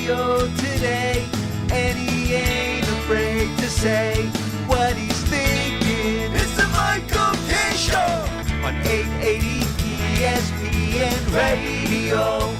radio today, and he ain't afraid to say what he's thinking. It's the Michael K. Show on 880 ESPN Radio.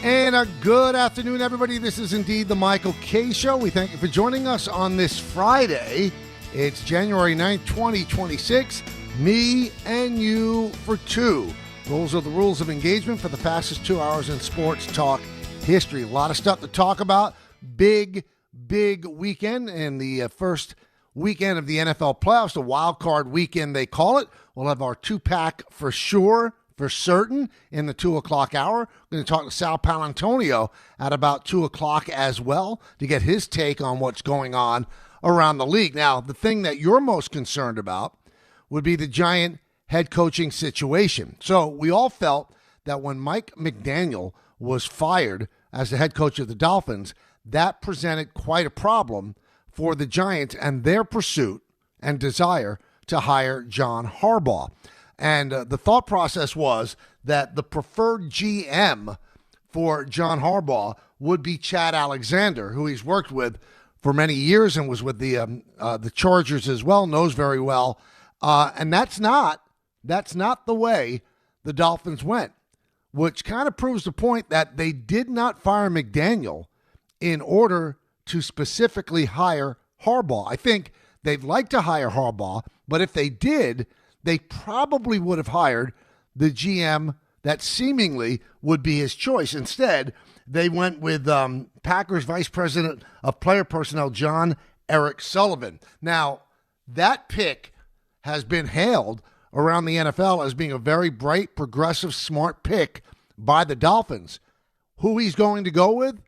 And a good afternoon, everybody. This is indeed the Michael K. Show. We thank you for joining us on this Friday. It's January 9th, 2026. Me and you for two. Those are the rules of engagement for the fastest 2 hours in sports talk history. A lot of stuff to talk about. Big weekend in the first weekend of the NFL playoffs, the Wildcard weekend they call it. We'll have our two-pack for sure, for certain, in the 2 o'clock hour. We're going to talk to Sal Paolantonio at about 2 o'clock as well to get his take on what's going on around the league. Now, the thing that you're most concerned about would be the Giant head coaching situation. So we all felt that when Mike McDaniel was fired as the head coach of the Dolphins, that presented quite a problem for the Giants and their pursuit and desire to hire John Harbaugh. And the thought process was that the preferred GM for John Harbaugh would be Chad Alexander, who he's worked with for many years and was with the Chargers as well, knows very well. And that's not the way the Dolphins went, which kind of proves the point that they did not fire McDaniel in order to specifically hire Harbaugh. I think they'd like to hire Harbaugh, but if they did, they probably would have hired the GM that seemingly would be his choice. Instead, they went with Packers Vice President of Player Personnel, John Eric Sullivan. Now, that pick has been hailed around the NFL as being a very bright, progressive, smart pick by the Dolphins. Who he's going to go with,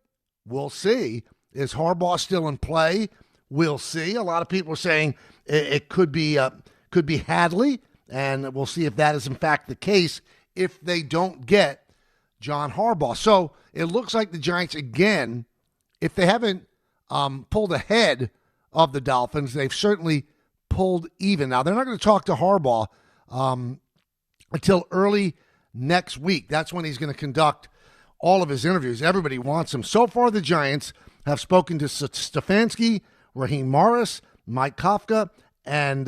we'll see. Is Harbaugh still in play? We'll see. A lot of people are saying it could be Hadley, and we'll see if that is in fact the case if they don't get John Harbaugh. So it looks like the Giants, again, if they haven't pulled ahead of the Dolphins, they've certainly pulled even. Now, they're not going to talk to Harbaugh until early next week. That's when he's going to conduct all of his interviews. Everybody wants him. So far, the Giants have spoken to Stefanski, Raheem Morris, Mike Kafka, and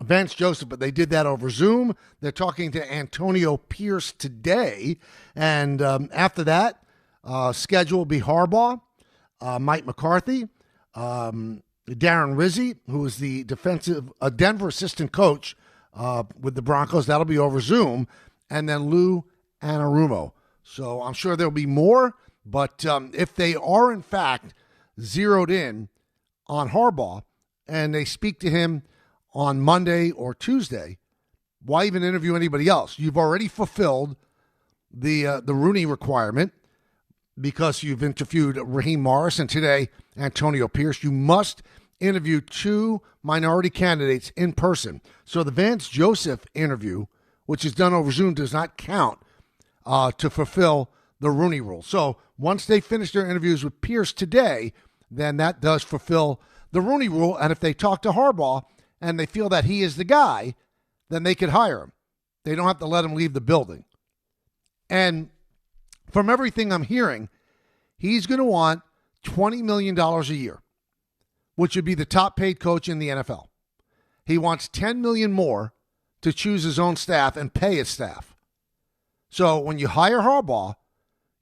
Vance Joseph, but they did that over Zoom. They're talking to Antonio Pierce today. And after that, schedule will be Harbaugh, Mike McCarthy, Darren Rizzi, who is the Denver assistant coach with the Broncos. That'll be over Zoom. And then Lou Anarumo. So I'm sure there'll be more. But if they are, in fact, zeroed in on Harbaugh and they speak to him on Monday or Tuesday, why even interview anybody else? You've already fulfilled the Rooney requirement because you've interviewed Raheem Morris and today Antonio Pierce. You must interview two minority candidates in person. So the Vance Joseph interview, which is done over Zoom, does not count to fulfill the Rooney rule. So once they finish their interviews with Pierce today, then that does fulfill the Rooney rule. And if they talk to Harbaugh and they feel that he is the guy, then they could hire him. They don't have to let him leave the building. And from everything I'm hearing, he's going to want $20 million a year, which would be the top paid coach in the NFL. He wants $10 million more to choose his own staff and pay his staff. So when you hire Harbaugh,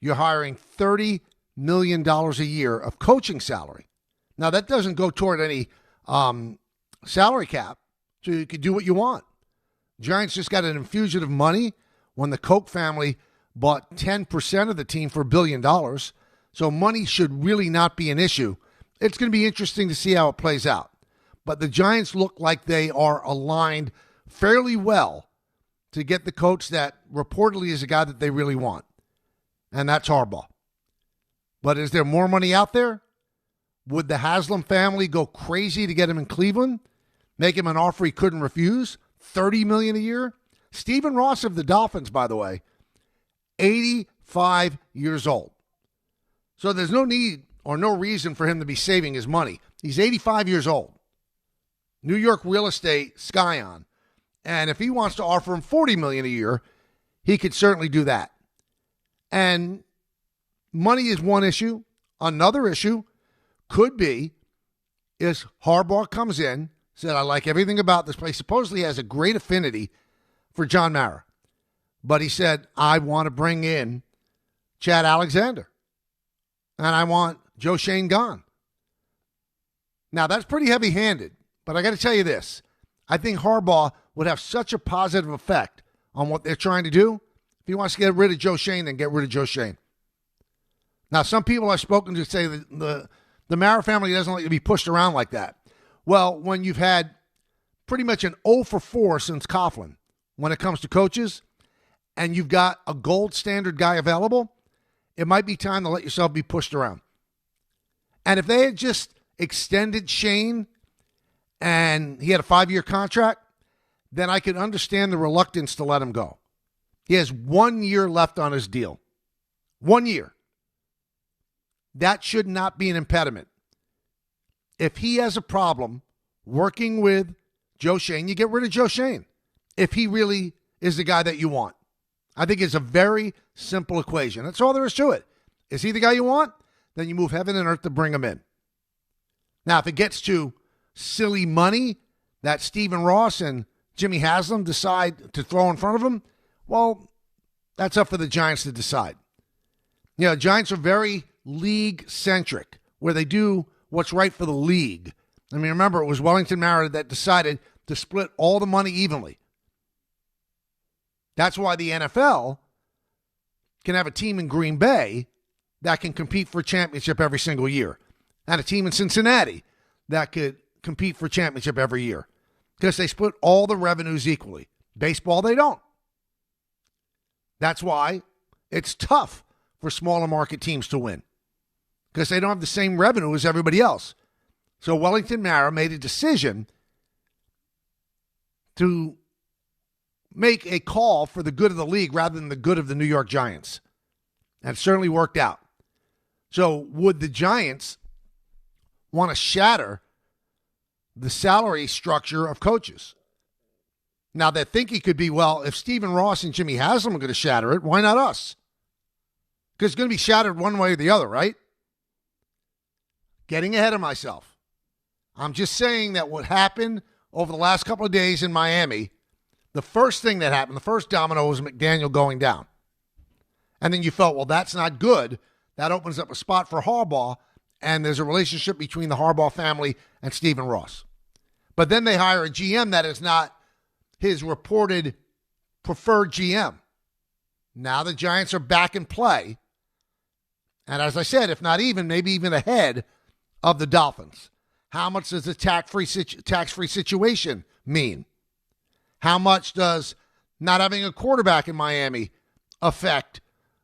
you're hiring $30 million a year of coaching salary. Now, that doesn't go toward any salary cap, so you can do what you want. Giants just got an infusion of money when the Koch family bought 10% of the team for $1 billion. So money should really not be an issue. It's going to be interesting to see how it plays out. But the Giants look like they are aligned fairly well to get the coach that reportedly is a guy that they really want. And that's Harbaugh. But is there more money out there? Would the Haslam family go crazy to get him in Cleveland? Make him an offer he couldn't refuse? $30 million a year? Stephen Ross of the Dolphins, by the way, 85 years old. So there's no need or no reason for him to be saving his money. He's 85 years old. New York real estate scion. And if he wants to offer him $40 million a year, he could certainly do that. And money is one issue. Another issue could be is Harbaugh comes in, said, I like everything about this place. Supposedly has a great affinity for John Mara. But he said, I want to bring in Chad Alexander. And I want Joe Shane gone. Now, that's pretty heavy-handed. But I got to tell you this. I think Harbaugh would have such a positive effect on what they're trying to do. If he wants to get rid of Joe Shane, then get rid of Joe Shane. Now, some people I've spoken to say that the Mara family doesn't like to be pushed around like that. Well, when you've had pretty much an 0 for 4 since Coughlin when it comes to coaches, and you've got a gold standard guy available, it might be time to let yourself be pushed around. And if they had just extended Shane and he had a 5-year contract, then I could understand the reluctance to let him go. He has 1 year left on his deal. 1 year. That should not be an impediment. If he has a problem working with Joe Shane, you get rid of Joe Shane. If he really is the guy that you want. I think it's a very simple equation. That's all there is to it. Is he the guy you want? Then you move heaven and earth to bring him in. Now, if it gets to silly money that Stephen Ross and Jimmy Haslam decide to throw in front of him, well, that's up for the Giants to decide. You know, Giants are very league-centric, where they do what's right for the league. I mean, remember, it was Wellington Mara that decided to split all the money evenly. That's why the NFL can have a team in Green Bay that can compete for a championship every single year, and a team in Cincinnati that could compete for a championship every year, because they split all the revenues equally. Baseball, they don't. That's why it's tough for smaller market teams to win, because they don't have the same revenue as everybody else. So Wellington Mara made a decision to make a call for the good of the league rather than the good of the New York Giants. And it certainly worked out. So would the Giants want to shatter the salary structure of coaches? Now, their thinking could be, well, if Stephen Ross and Jimmy Haslam are going to shatter it, why not us? Because it's going to be shattered one way or the other, right? Getting ahead of myself. I'm just saying that what happened over the last couple of days in Miami, the first thing that happened, the first domino was McDaniel going down. And then you felt, well, that's not good. That opens up a spot for Harbaugh, and there's a relationship between the Harbaugh family and Stephen Ross. But then they hire a GM that is not his reported preferred GM. Now the Giants are back in play. And as I said, if not even, maybe even ahead of the Dolphins. How much does the tax-free situation mean? How much does not having a quarterback in Miami affect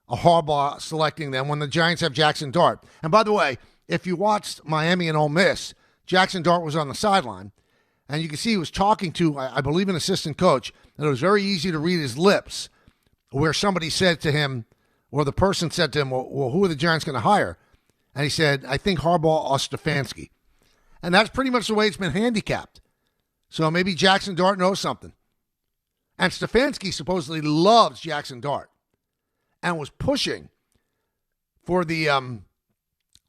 a Harbaugh selecting them when the Giants have Jackson Dart? And by the way, if you watched Miami and Ole Miss, Jackson Dart was on the sideline, and you can see he was talking to, I believe, an assistant coach, and it was very easy to read his lips, where somebody said to him, or the person said to him, well, who are the Giants going to hire? And he said, I think Harbaugh or Stefanski. And that's pretty much the way it's been handicapped. So maybe Jackson Dart knows something. And Stefanski supposedly loves Jackson Dart and was pushing for the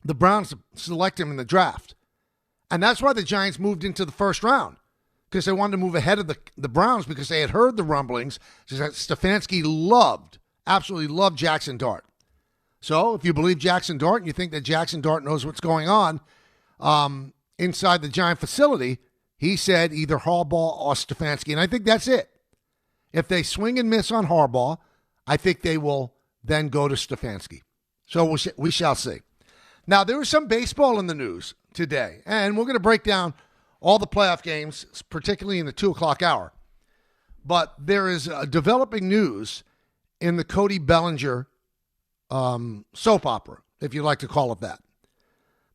Browns to select him in the draft. And that's why the Giants moved into the first round, because they wanted to move ahead of the Browns, because they had heard the rumblings that Stefanski absolutely loved Jackson Dart. So if you believe Jackson Dart and you think that Jackson Dart knows what's going on inside the Giant facility, he said either Harbaugh or Stefanski. And I think that's it. If they swing and miss on Harbaugh, I think they will then go to Stefanski. So we shall see. Now, there was some baseball in the news today, and we're going to break down all the playoff games, particularly in the 2 o'clock hour. But there is developing news in the Cody Bellinger soap opera, if you like to call it that.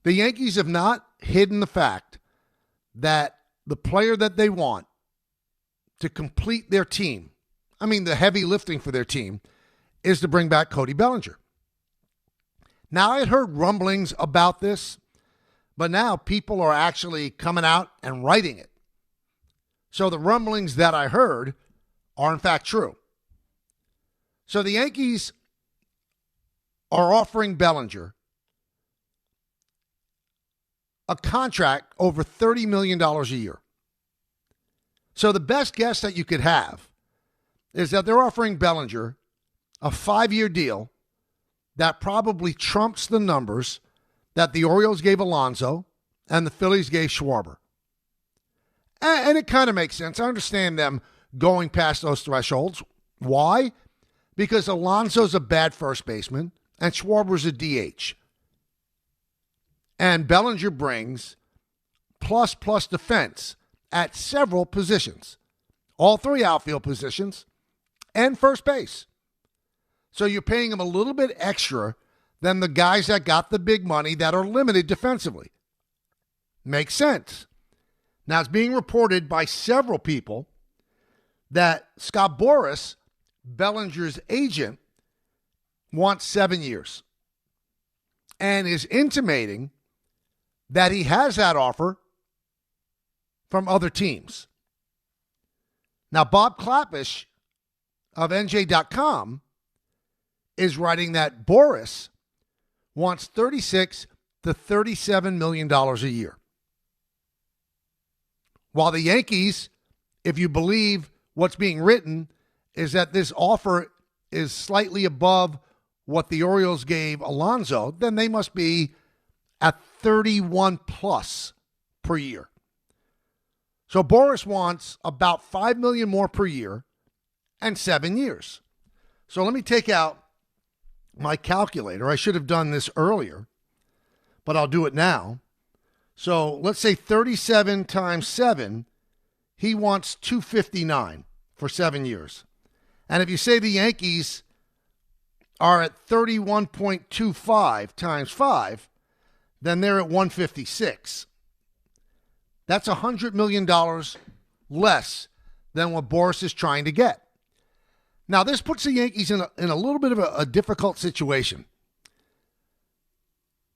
The Yankees have not hidden the fact that the player that they want to complete their team, I mean the heavy lifting for their team, is to bring back Cody Bellinger. Now, I had heard rumblings about this, but now people are actually coming out and writing it. So the rumblings that I heard are in fact true. So the Yankees are offering Bellinger a contract over $30 million a year. So the best guess that you could have is that they're offering Bellinger a 5-year deal that probably trumps the numbers that the Orioles gave Alonso and the Phillies gave Schwarber. And it kind of makes sense. I understand them going past those thresholds. Why? Because Alonso's a bad first baseman and Schwarber's a DH. And Bellinger brings plus defense at several positions. All 3 outfield positions and first base. So you're paying him a little bit extra than the guys that got the big money that are limited defensively. Makes sense. Now, it's being reported by several people that Scott Boras, Bellinger's agent, wants 7 years and is intimating that he has that offer from other teams. Now, Bob Klapisch of NJ.com is writing that Boras wants $36 to $37 million a year. While the Yankees, if you believe what's being written, is that this offer is slightly above what the Orioles gave Alonso, then they must be at 31 plus per year. So Boras wants about $5 million more per year and 7 years. So let me take out my calculator. I should have done this earlier, but I'll do it now. So let's say 37 times 7, he wants $259 for 7 years. And if you say the Yankees are at 31.25 times 5, then they're at 156. That's $100 million less than what Boras is trying to get. Now, this puts the Yankees in a little bit of a difficult situation.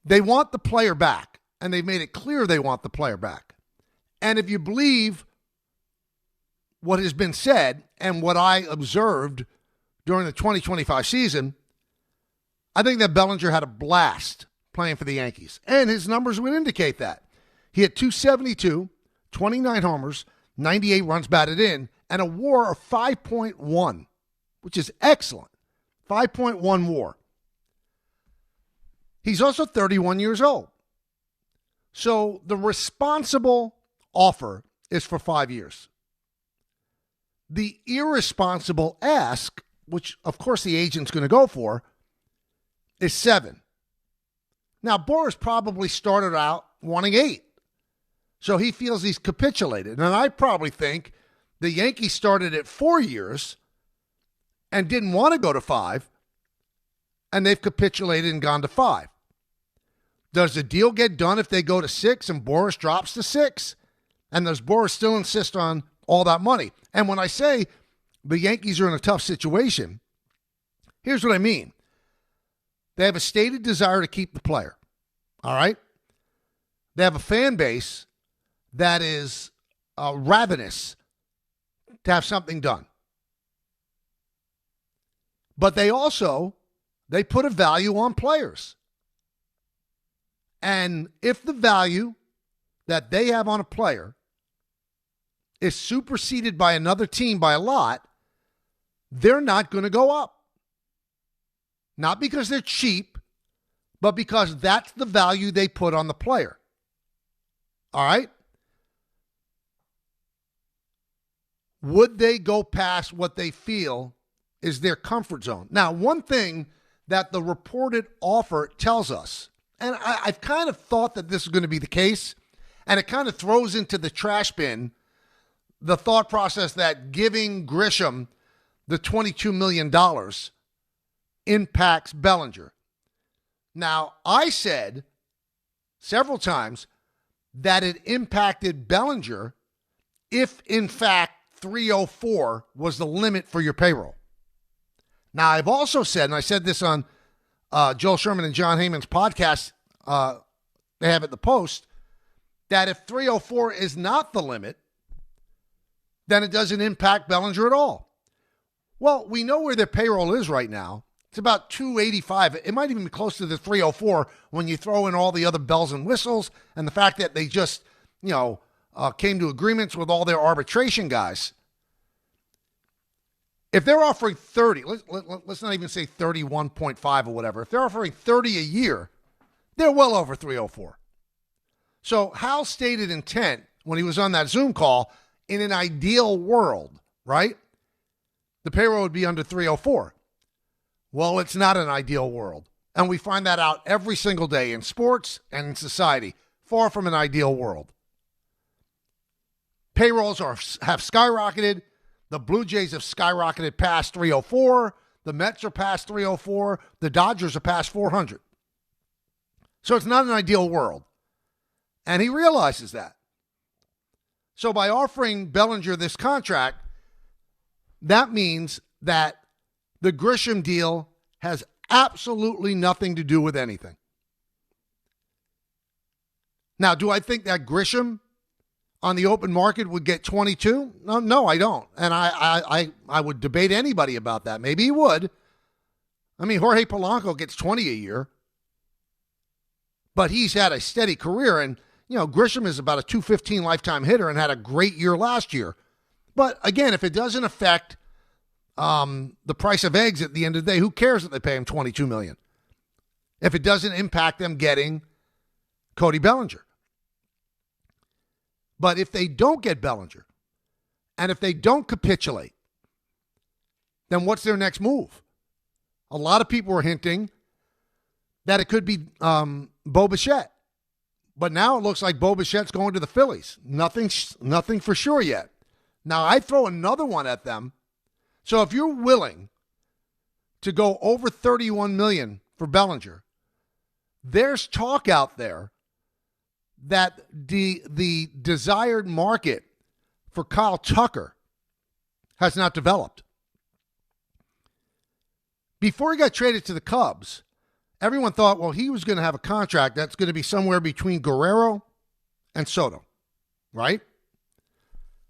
They want the player back, and they've made it clear they want the player back. And if you believe what has been said and what I observed during the 2025 season, I think that Bellinger had a blast playing for the Yankees. And his numbers would indicate that. He had 272, 29 homers, 98 runs batted in, and a WAR of 5.1, which is excellent. 5.1 WAR. He's also 31 years old. So the responsible offer is for 5 years. The irresponsible ask, which of course the agent's going to go for, is 7. Now, Boras probably started out wanting 8. So he feels he's capitulated. And I probably think the Yankees started at 4 years and didn't want to go to 5, and they've capitulated and gone to 5. Does the deal get done if they go to 6 and Boras drops to 6? And does Boras still insist on all that money? And when I say the Yankees are in a tough situation, here's what I mean. They have a stated desire to keep the player. All right? They have a fan base that is ravenous to have something done. But they put a value on players. And if the value that they have on a player is superseded by another team by a lot, they're not going to go up. Not because they're cheap, but because that's the value they put on the player. All right? Would they go past what they feel is their comfort zone? Now, one thing that the reported offer tells us, and I've kind of thought that this is going to be the case, and it kind of throws into the trash bin the thought process that giving Grisham the $22 million impacts Bellinger. Now, I said several times that it impacted Bellinger if, in fact, 304 was the limit for your payroll. Now, I've also said, and I said this on Joel Sherman and John Heyman's podcast, they have at the Post, that if 304 is not the limit, then it doesn't impact Bellinger at all. Well, we know where their payroll is right now. It's about 285. It might even be close to the 304 when you throw in all the other bells and whistles and the fact that they just, came to agreements with all their arbitration guys. If they're offering 30, let's not even say 31.5 or whatever. If they're offering 30 a year, they're well over 304. So Hal's stated intent when he was on that Zoom call, in an ideal world, right? The payroll would be under 304. Well, it's not an ideal world. And we find that out every single day in sports and in society. Far from an ideal world. Payrolls have skyrocketed. The Blue Jays have skyrocketed past 304. The Mets are past 304. The Dodgers are past 400. So it's not an ideal world. And he realizes that. So by offering Bellinger this contract, that means that the Grisham deal has absolutely nothing to do with anything. Now, do I think that Grisham on the open market would get 22? No, I don't. And I would debate anybody about that. Maybe he would. I mean, Jorge Polanco gets 20 a year. But he's had a steady career. And, Grisham is about a 215 lifetime hitter and had a great year last year. But, again, if it doesn't affect the price of eggs at the end of the day, who cares that they pay him $22 million? If it doesn't impact them getting Cody Bellinger. But if they don't get Bellinger, and if they don't capitulate, then what's their next move? A lot of people were hinting that it could be Bo Bichette. But now it looks like Bo Bichette's going to the Phillies. Nothing for sure yet. Now, I throw another one at them. So if you're willing to go over $31 million for Bellinger, there's talk out there that the desired market for Kyle Tucker has not developed. Before he got traded to the Cubs, everyone thought, well, he was going to have a contract that's going to be somewhere between Guerrero and Soto, right?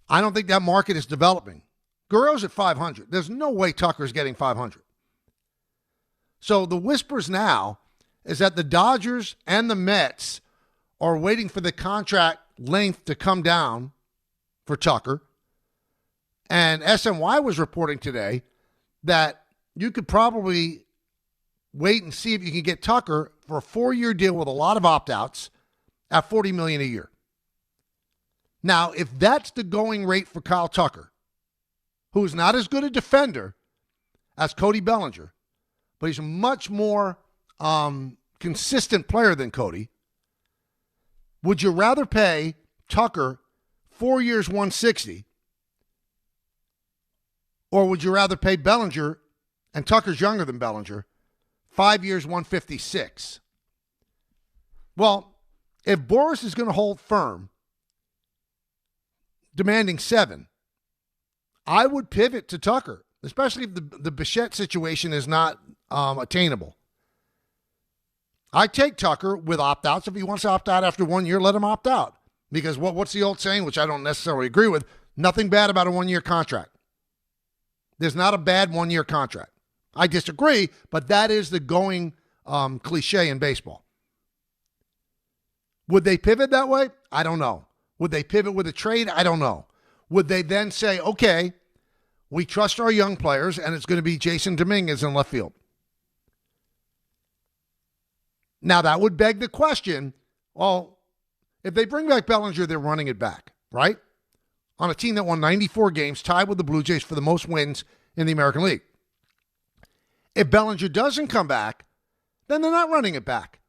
I don't think that market is developing. Guerrero's at 500. There's no way Tucker's getting 500. So the whispers now is that the Dodgers and the Mets are waiting for the contract length to come down for Tucker. And SNY was reporting today that you could probably wait and see if you can get Tucker for a 4-year deal with a lot of opt-outs at $40 million a year. Now, if that's the going rate for Kyle Tucker, who is not as good a defender as Cody Bellinger, but he's a much more consistent player than Cody, would you rather pay Tucker 4 years, $160, or would you rather pay Bellinger, and Tucker's younger than Bellinger, 5 years, $156? Well, if Boris is going to hold firm, demanding 7, I would pivot to Tucker, especially if the Bichette situation is not attainable. I take Tucker with opt-outs. If he wants to opt out after 1 year, let him opt out. Because what's the old saying, which I don't necessarily agree with, nothing bad about a 1-year contract. There's not a bad 1-year contract. I disagree, but that is the going cliche in baseball. Would they pivot that way? I don't know. Would they pivot with a trade? I don't know. Would they then say, okay, we trust our young players, and it's going to be Jason Dominguez in left field? Now, that would beg the question, well, if they bring back Bellinger, they're running it back, right? On a team that won 94 games, tied with the Blue Jays for the most wins in the American League. If Bellinger doesn't come back, then they're not running it back.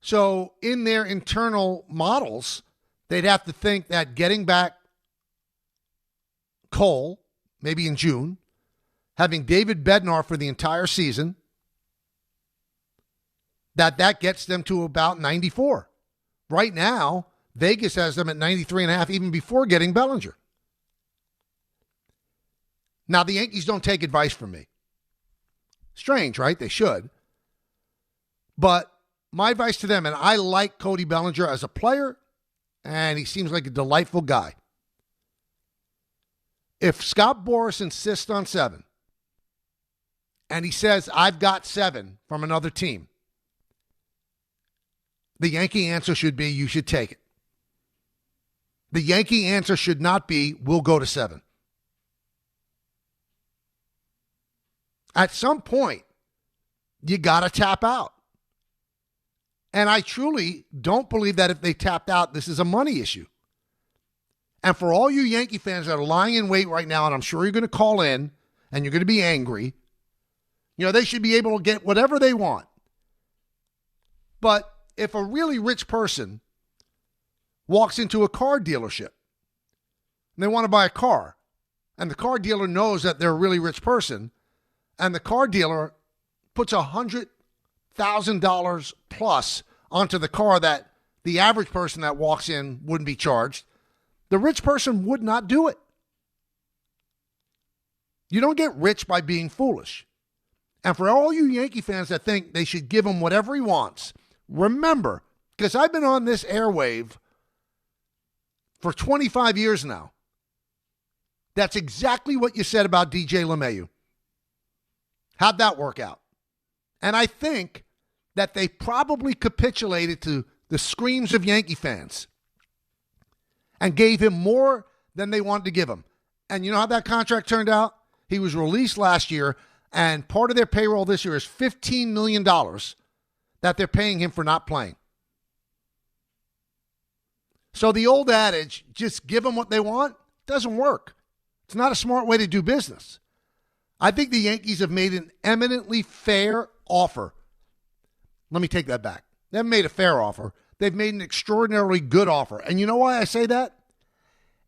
So in their internal models, they'd have to think that getting back Cole, maybe in June, having David Bednar for the entire season, that gets them to about 94. Right now, Vegas has them at 93.5 even before getting Bellinger. Now, the Yankees don't take advice from me. Strange, right? They should. But my advice to them, and I like Cody Bellinger as a player, and he seems like a delightful guy. If Scott Boras insists on 7, and he says, I've got 7 from another team, the Yankee answer should be, you should take it. The Yankee answer should not be, we'll go to 7. At some point, you got to tap out. And I truly don't believe that if they tapped out, this is a money issue. And for all you Yankee fans that are lying in wait right now, and I'm sure you're going to call in and you're going to be angry, they should be able to get whatever they want. But if a really rich person walks into a car dealership and they want to buy a car, and the car dealer knows that they're a really rich person, and the car dealer puts $100,000 plus onto the car that the average person that walks in wouldn't be charged, the rich person would not do it. You don't get rich by being foolish. And for all you Yankee fans that think they should give him whatever he wants, remember, because I've been on this airwave for 25 years now, that's exactly what you said about DJ LeMahieu. How'd that work out? And I think that they probably capitulated to the screams of Yankee fans and gave him more than they wanted to give him. And you know how that contract turned out? He was released last year, and part of their payroll this year is $15 million that they're paying him for not playing. So the old adage, just give them what they want, doesn't work. It's not a smart way to do business. I think the Yankees have made an eminently fair offer. Let me take that back. They haven't made a fair offer. They've made an extraordinarily good offer. And you know why I say that?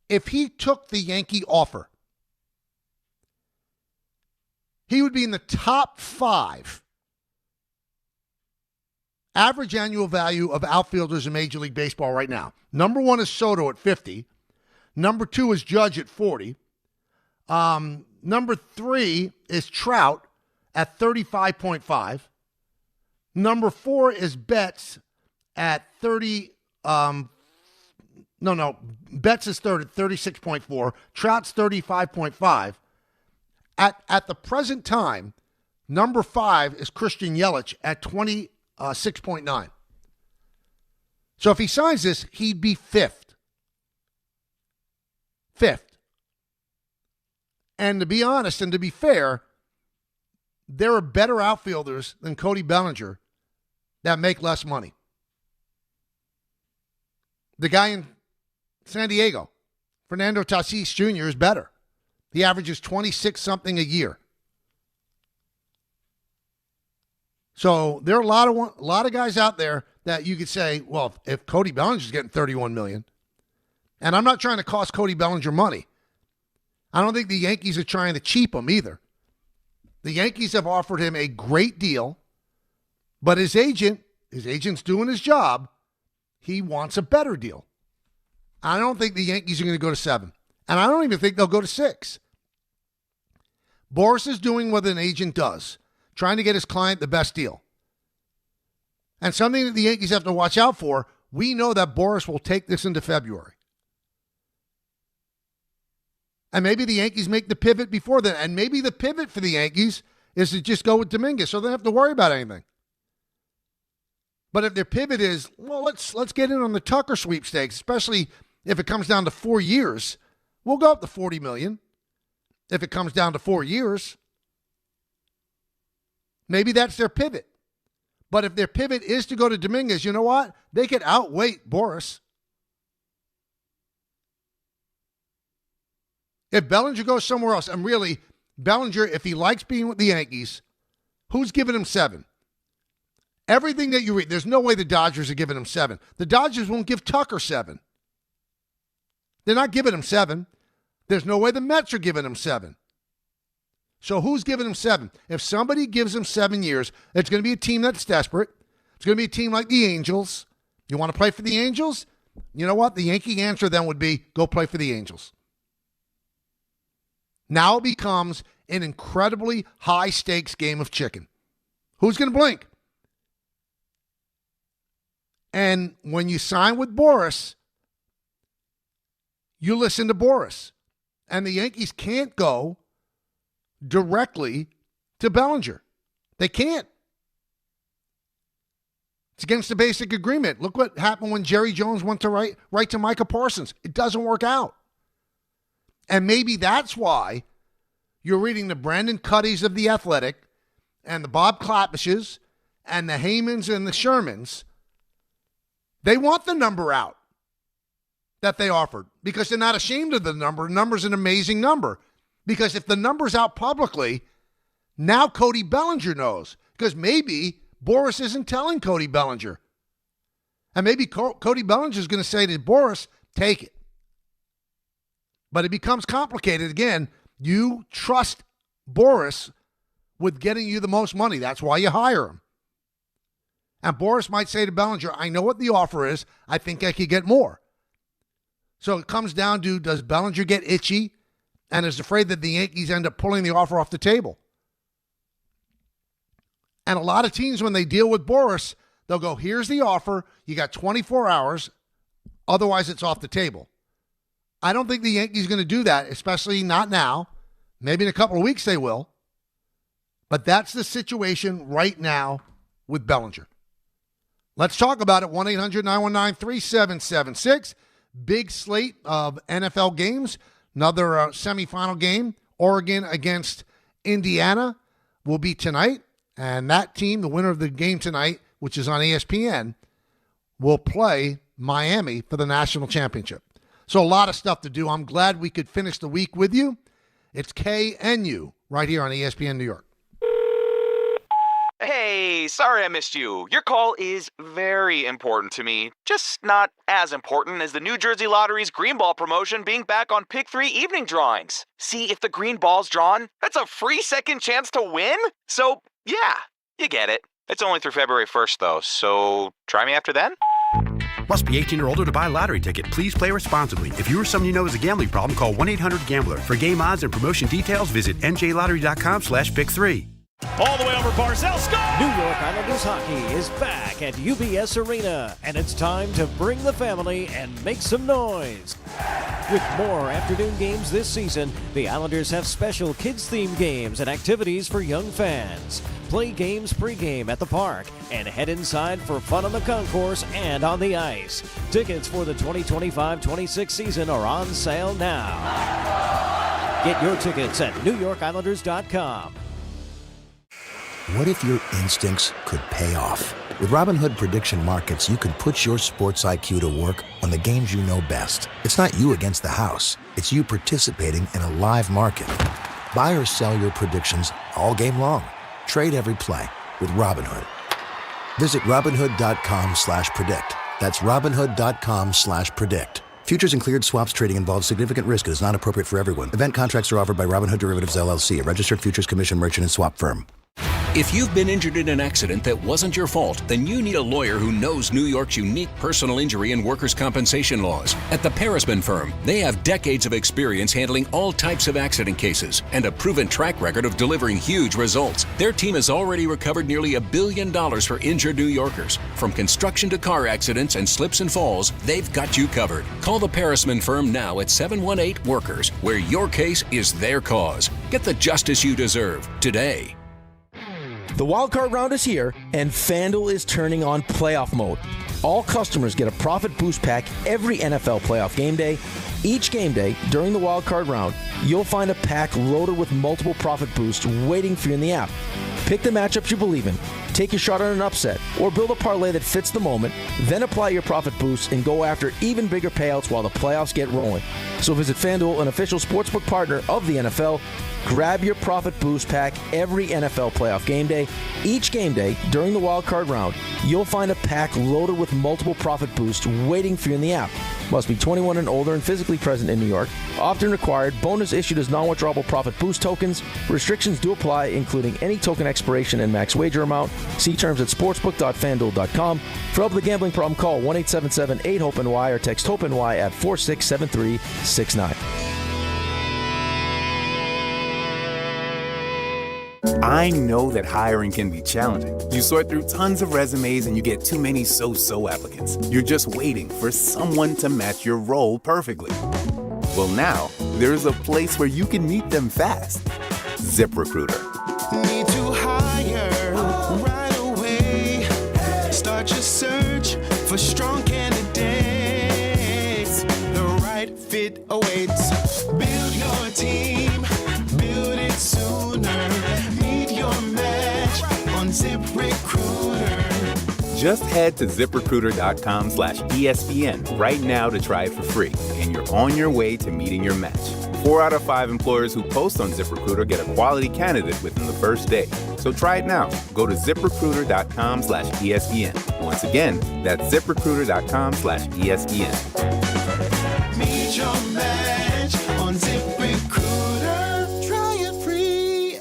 If he took the Yankee offer, he would be in the top 5 average annual value of outfielders in Major League Baseball right now. Number 1 is Soto at 50. Number 2 is Judge at 40. Number 3 is Trout at 35.5. Number 4 is Betts at 30. Betts is third at 36.4. Trout's 35.5. At the present time, number 5 is Christian Yelich at 26.9. So if he signs this, he'd be 5th. And to be honest and to be fair, there are better outfielders than Cody Bellinger that make less money. The guy in San Diego, Fernando Tatis Jr., is better. He averages 26-something a year. So there are a lot of guys out there that you could say, well, if Cody Bellinger's getting $31 million, and I'm not trying to cost Cody Bellinger money. I don't think the Yankees are trying to cheap him either. The Yankees have offered him a great deal, but his agent's doing his job. He wants a better deal. I don't think the Yankees are going to go to 7. And I don't even think they'll go to 6. Boris is doing what an agent does, trying to get his client the best deal. And something that the Yankees have to watch out for, we know that Boris will take this into February. And maybe the Yankees make the pivot before then. And maybe the pivot for the Yankees is to just go with Dominguez so they don't have to worry about anything. But if their pivot is, well, let's get in on the Tucker sweepstakes, especially if it comes down to 4 years, we'll go up to $40 million. If it comes down to 4 years, maybe that's their pivot. But if their pivot is to go to Dominguez, you know what? They could outweight Boris. If Bellinger goes somewhere else, and really, Bellinger, if he likes being with the Yankees, who's giving him 7? Everything that you read, there's no way the Dodgers are giving him 7. The Dodgers won't give Tucker 7. They're not giving him 7. There's no way the Mets are giving him 7. So who's giving him 7? If somebody gives him 7 years, it's going to be a team that's desperate. It's going to be a team like the Angels. You want to play for the Angels? You know what? The Yankee answer then would be, go play for the Angels. Now it becomes an incredibly high-stakes game of chicken. Who's going to blink? And when you sign with Boris, you listen to Boris. And the Yankees can't go directly to Bellinger. They can't. It's against the basic agreement. Look what happened when Jerry Jones went to right to Micah Parsons. It doesn't work out. And maybe that's why you're reading the Brandon Cuddys of The Athletic and the Bob Clappishes and the Heymans and the Shermans. They want the number out that they offered because they're not ashamed of the number. The number's an amazing number. Because if the number's out publicly, now Cody Bellinger knows. Because maybe Boris isn't telling Cody Bellinger. And maybe Cody Bellinger is going to say to Boris, take it. But it becomes complicated. Again, you trust Boris with getting you the most money. That's why you hire him. And Boris might say to Bellinger, I know what the offer is. I think I could get more. So it comes down to, does Bellinger get itchy and is afraid that the Yankees end up pulling the offer off the table? And a lot of teams, when they deal with Boris, they'll go, here's the offer. You got 24 hours. Otherwise, it's off the table. I don't think the Yankees are going to do that, especially not now. Maybe in a couple of weeks they will. But that's the situation right now with Bellinger. Let's talk about it. 1-800-919-3776. Big slate of NFL games. Another semifinal game. Oregon against Indiana will be tonight. And that team, the winner of the game tonight, which is on ESPN, will play Miami for the national championship. So a lot of stuff to do. I'm glad we could finish the week with you. It's KNU right here on ESPN New York. Hey, sorry I missed you. Your call is very important to me. Just not as important as the New Jersey Lottery's Green Ball promotion being back on Pick 3 evening drawings. See, if the green ball's drawn, that's a free second chance to win. So, yeah, you get it. It's only through February 1st, though, so try me after then. Must be 18 or older to buy a lottery ticket. Please play responsibly. If you or someone you know has a gambling problem, call 1-800-GAMBLER. For game odds and promotion details, visit njlottery.com/pick3. All the way over Barzell, score! New York Islanders hockey is back at UBS Arena, and it's time to bring the family and make some noise. With more afternoon games this season, the Islanders have special kids-themed games and activities for young fans. Play games pregame at the park and head inside for fun on the concourse and on the ice. Tickets for the 2025-26 season are on sale now. Get your tickets at NewYorkIslanders.com. What if your instincts could pay off? With Robinhood Prediction Markets, you can put your sports IQ to work on the games you know best. It's not you against the house. It's you participating in a live market. Buy or sell your predictions all game long. Trade every play with Robinhood. Visit Robinhood.com/predict. That's Robinhood.com/predict. Futures and cleared swaps trading involves significant risk and is not appropriate for everyone. Event contracts are offered by Robinhood Derivatives LLC, a registered futures commission merchant and swap firm. If you've been injured in an accident that wasn't your fault, then you need a lawyer who knows New York's unique personal injury and workers' compensation laws. At the Parisman Firm, they have decades of experience handling all types of accident cases and a proven track record of delivering huge results. Their team has already recovered nearly $1 billion for injured New Yorkers. From construction to car accidents and slips and falls, they've got you covered. Call the Parisman Firm now at 718-WORKERS, where your case is their cause. Get the justice you deserve today. The Wildcard round is here, and FanDuel is turning on playoff mode. All customers get a profit boost pack every NFL playoff game day. Each game day, during the Wildcard round, you'll find a pack loaded with multiple profit boosts waiting for you in the app. Pick the matchups you believe in, take a shot on an upset, or build a parlay that fits the moment, then apply your profit boosts and go after even bigger payouts while the playoffs get rolling. So visit FanDuel, an official sportsbook partner of the NFL. Grab your profit boost pack every NFL playoff game day. Each game day, during the wildcard round, you'll find a pack loaded with multiple profit boosts waiting for you in the app. Must be 21 and older and physically present in New York. Often required. Bonus issued as non-withdrawable profit boost tokens. Restrictions do apply, including any token expiration and max wager amount. See terms at sportsbook.fanduel.com. For help with a gambling problem, call 1-877-8-HOPE-NY or text HOPE-NY at 467369. I know that hiring can be challenging. You sort through tons of resumes and you get too many so-so applicants. You're just waiting for someone to match your role perfectly. Well, now, there's a place where you can meet them fast. ZipRecruiter. Need to hire right away. Start your search for strong candidates. The right fit awaits. Build your team, build it sooner. Meet your match on ZipRecruiter. Just head to ZipRecruiter.com/ESPN right now to try it for free, and you're on your way to meeting your match. 4 out of 5 employers who post on ZipRecruiter get a quality candidate within the first day. So try it now. Go to ZipRecruiter.com/ESPN. Once again, that's ZipRecruiter.com/ESPN. Meet your match on ZipRecruiter. Try it free.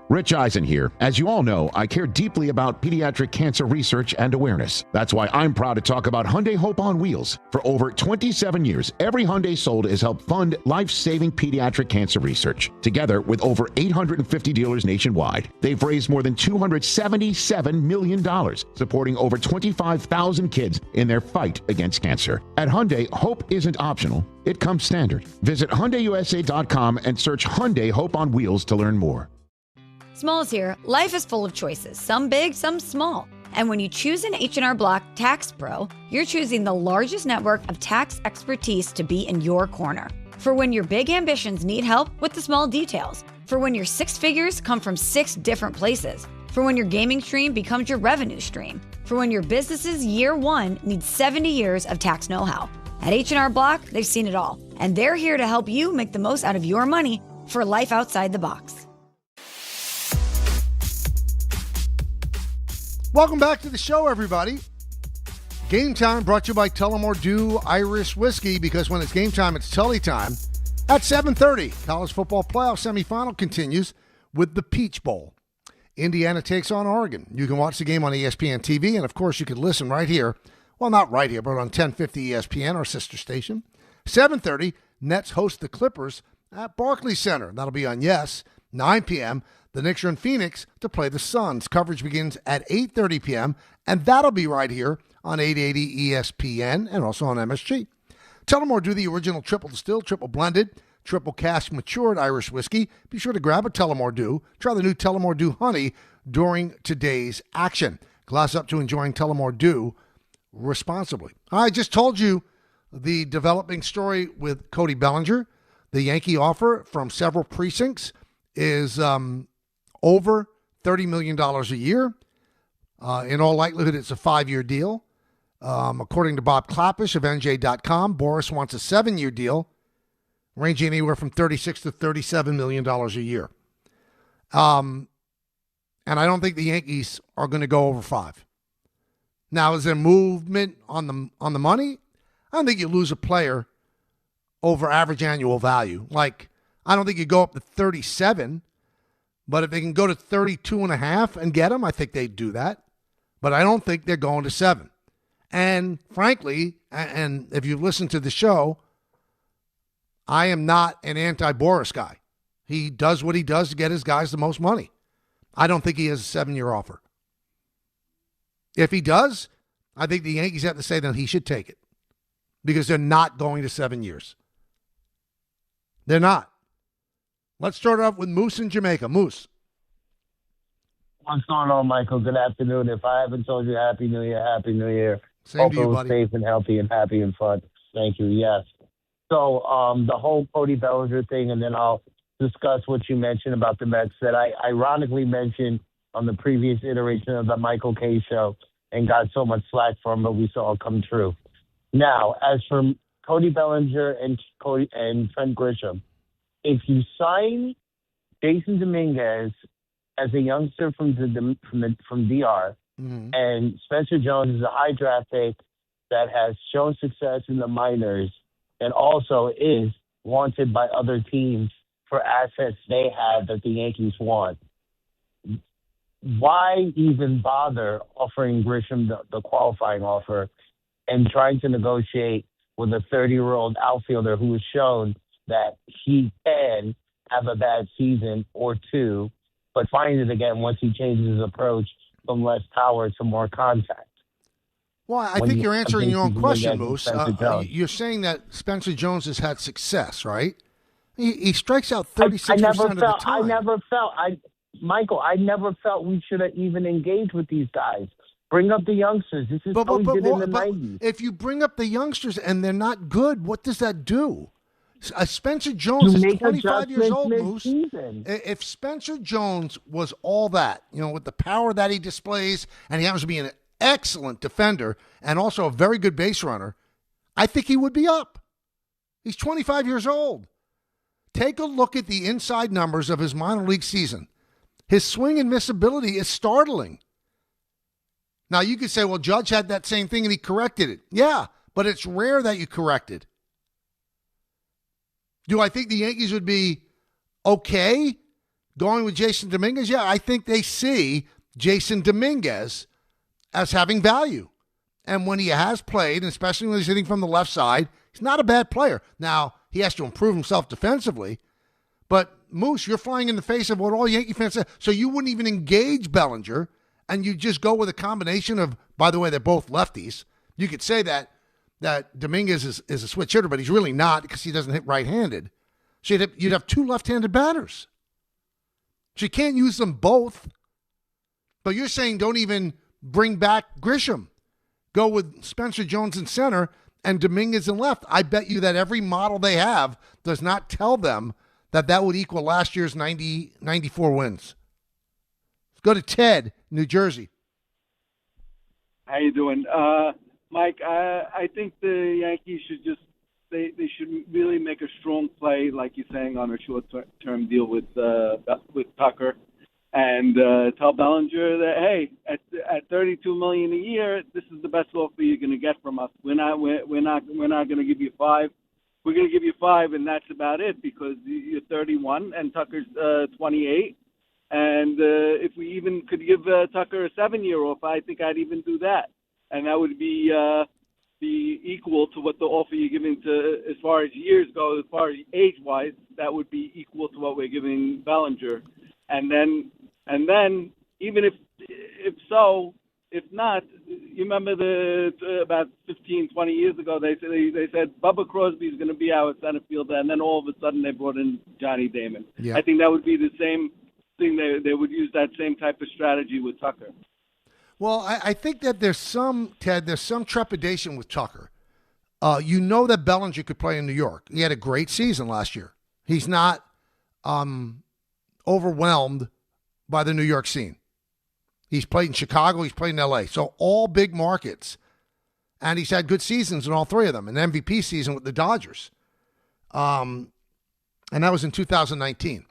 Rich Eisen here. As you all know, I care deeply about pediatric cancer research and awareness. That's why I'm proud to talk about Hyundai Hope on Wheels. For over 27 years, every Hyundai sold has helped fund life-saving pediatric cancer research. Together with over 850 dealers nationwide, they've raised more than $277 million, supporting over 25,000 kids in their fight against cancer. At Hyundai, hope isn't optional. It comes standard. Visit HyundaiUSA.com and search Hyundai Hope on Wheels to learn more. Smalls here. Life is full of choices, some big, some small. And when you choose an H&R Block Tax Pro, you're choosing the largest network of tax expertise to be in your corner. For when your big ambitions need help with the small details. For when your 6 figures come from 6 different places. For when your gaming stream becomes your revenue stream. For when your business's year 1 needs 70 years of tax know-how. At H&R Block, they've seen it all. And they're here to help you make the most out of your money for life outside the box. Welcome back to the show, everybody. Game Time brought to you by Tullamore Dew Irish Whiskey, because when it's game time, it's Tully time. At 7:30, college football playoff semifinal continues with the Peach Bowl. Indiana takes on Oregon. You can watch the game on ESPN TV, and of course, you can listen right here. Well, not right here, but on 1050 ESPN, our sister station. 7:30, Nets host the Clippers at Barclays Center. That'll be on Yes. 9 p.m., the Knicks are in Phoenix to play the Suns. Coverage begins at 8:30 p.m., and that'll be right here on 880 ESPN and also on MSG. Tullamore Dew the original triple distilled, triple blended, triple cask matured Irish whiskey. Be sure to grab a Tullamore Dew. Try the new Tullamore Dew Honey during today's action. Glass up to enjoying Tullamore Dew responsibly. I just told you the developing story with Cody Bellinger. The Yankee offer from several precincts is over $30 million a year. In all likelihood, it's a 5-year deal. According to Bob Clappish of NJ.com, Boris wants a 7-year deal, ranging anywhere from $36 to $37 million a year. And I don't think the Yankees are going to go over 5. Now, is there movement on the money? I don't think you lose a player over average annual value. Like, I don't think you go up to 37, but if they can go to 32.5 and get him, I think they'd do that. But I don't think they're going to 7. And frankly, and if you've listened to the show, I am not an anti-Boris guy. He does what he does to get his guys the most money. I don't think he has a 7-year offer. If he does, I think the Yankees have to say that he should take it, because they're not going to 7 years. They're not. Let's start off with Moose in Jamaica. Moose. What's going on, Michael? Good afternoon. If I haven't told you Happy New Year, Happy New Year. Same Hope to you, it was buddy. safe and healthy and happy and fun. Thank you. Yes. So the whole Cody Bellinger thing, and then I'll discuss what you mentioned about the Mets that I ironically mentioned on the previous iteration of the Michael K. Show and got so much slack from, but we saw it come true. Now, as for Cody Bellinger and Trent Grisham, if you sign Jason Dominguez as a youngster from DR, and Spencer Jones is a high draft pick that has shown success in the minors and also is wanted by other teams for assets they have that the Yankees want, why even bother offering Grisham the qualifying offer and trying to negotiate with a 30-year-old outfielder who has shown that he can have a bad season or two, but find it again once he changes his approach from less power to more contact? Well, I think you're answering your own question, Moose. You're saying that Spencer Jones has had success, right? He strikes out 36% of the time. Michael, I never felt we should have even engaged with these guys. Bring up the youngsters. This is how we did in the 90s. If you bring up the youngsters and they're not good, what does that do? Spencer Jones is 25 years old, Moose. If Spencer Jones was all that, with the power that he displays, and he happens to be an excellent defender and also a very good base runner, I think he would be up. He's 25 years old. Take a look at the inside numbers of his minor league season. His swing and miss ability is startling. Now, you could say, well, Judge had that same thing and he corrected it. Yeah, but it's rare that you correct it. Do I think the Yankees would be okay going with Jason Dominguez? Yeah, I think they see Jason Dominguez as having value. And when he has played, and especially when he's hitting from the left side, he's not a bad player. Now, he has to improve himself defensively. But, Moose, you're flying in the face of what all Yankee fans say. So you wouldn't even engage Bellinger, and you just go with a combination of, by the way, they're both lefties. You could say that Dominguez is a switch hitter, but he's really not because he doesn't hit right-handed. So you'd have two left-handed batters. So you can't use them both. But you're saying don't even bring back Grisham. Go with Spencer Jones in center and Dominguez in left. I bet you that every model they have does not tell them that would equal last year's 94 wins. Let's go to Ted, New Jersey. How you doing? Mike, I think the Yankees should they should really make a strong play, like you're saying, on a short-term deal with Tucker, and tell Bellinger that, hey, at $32 million a year, this is the best offer you're going to get from us. We're not going to give you $5. We're going to give you $5, and that's about it, because you're 31 and Tucker's 28. And if we even could give Tucker a 7-year offer, I think I'd even do that. And that would be equal to what the offer you're giving to, as far as years go, as far as age-wise, that would be equal to what we're giving Bellinger. And then even if so, if not, you remember about 15, 20 years ago, they said Bubba Crosby is going to be our center fielder, and then all of a sudden they brought in Johnny Damon. Yeah. I think that would be the same thing. They would use that same type of strategy with Tucker. Well, I think that there's some trepidation with Tucker. That Bellinger could play in New York. He had a great season last year. He's not overwhelmed by the New York scene. He's played in Chicago. He's played in L.A. So all big markets. And he's had good seasons in all three of them. An MVP season with the Dodgers. And that was in 2019.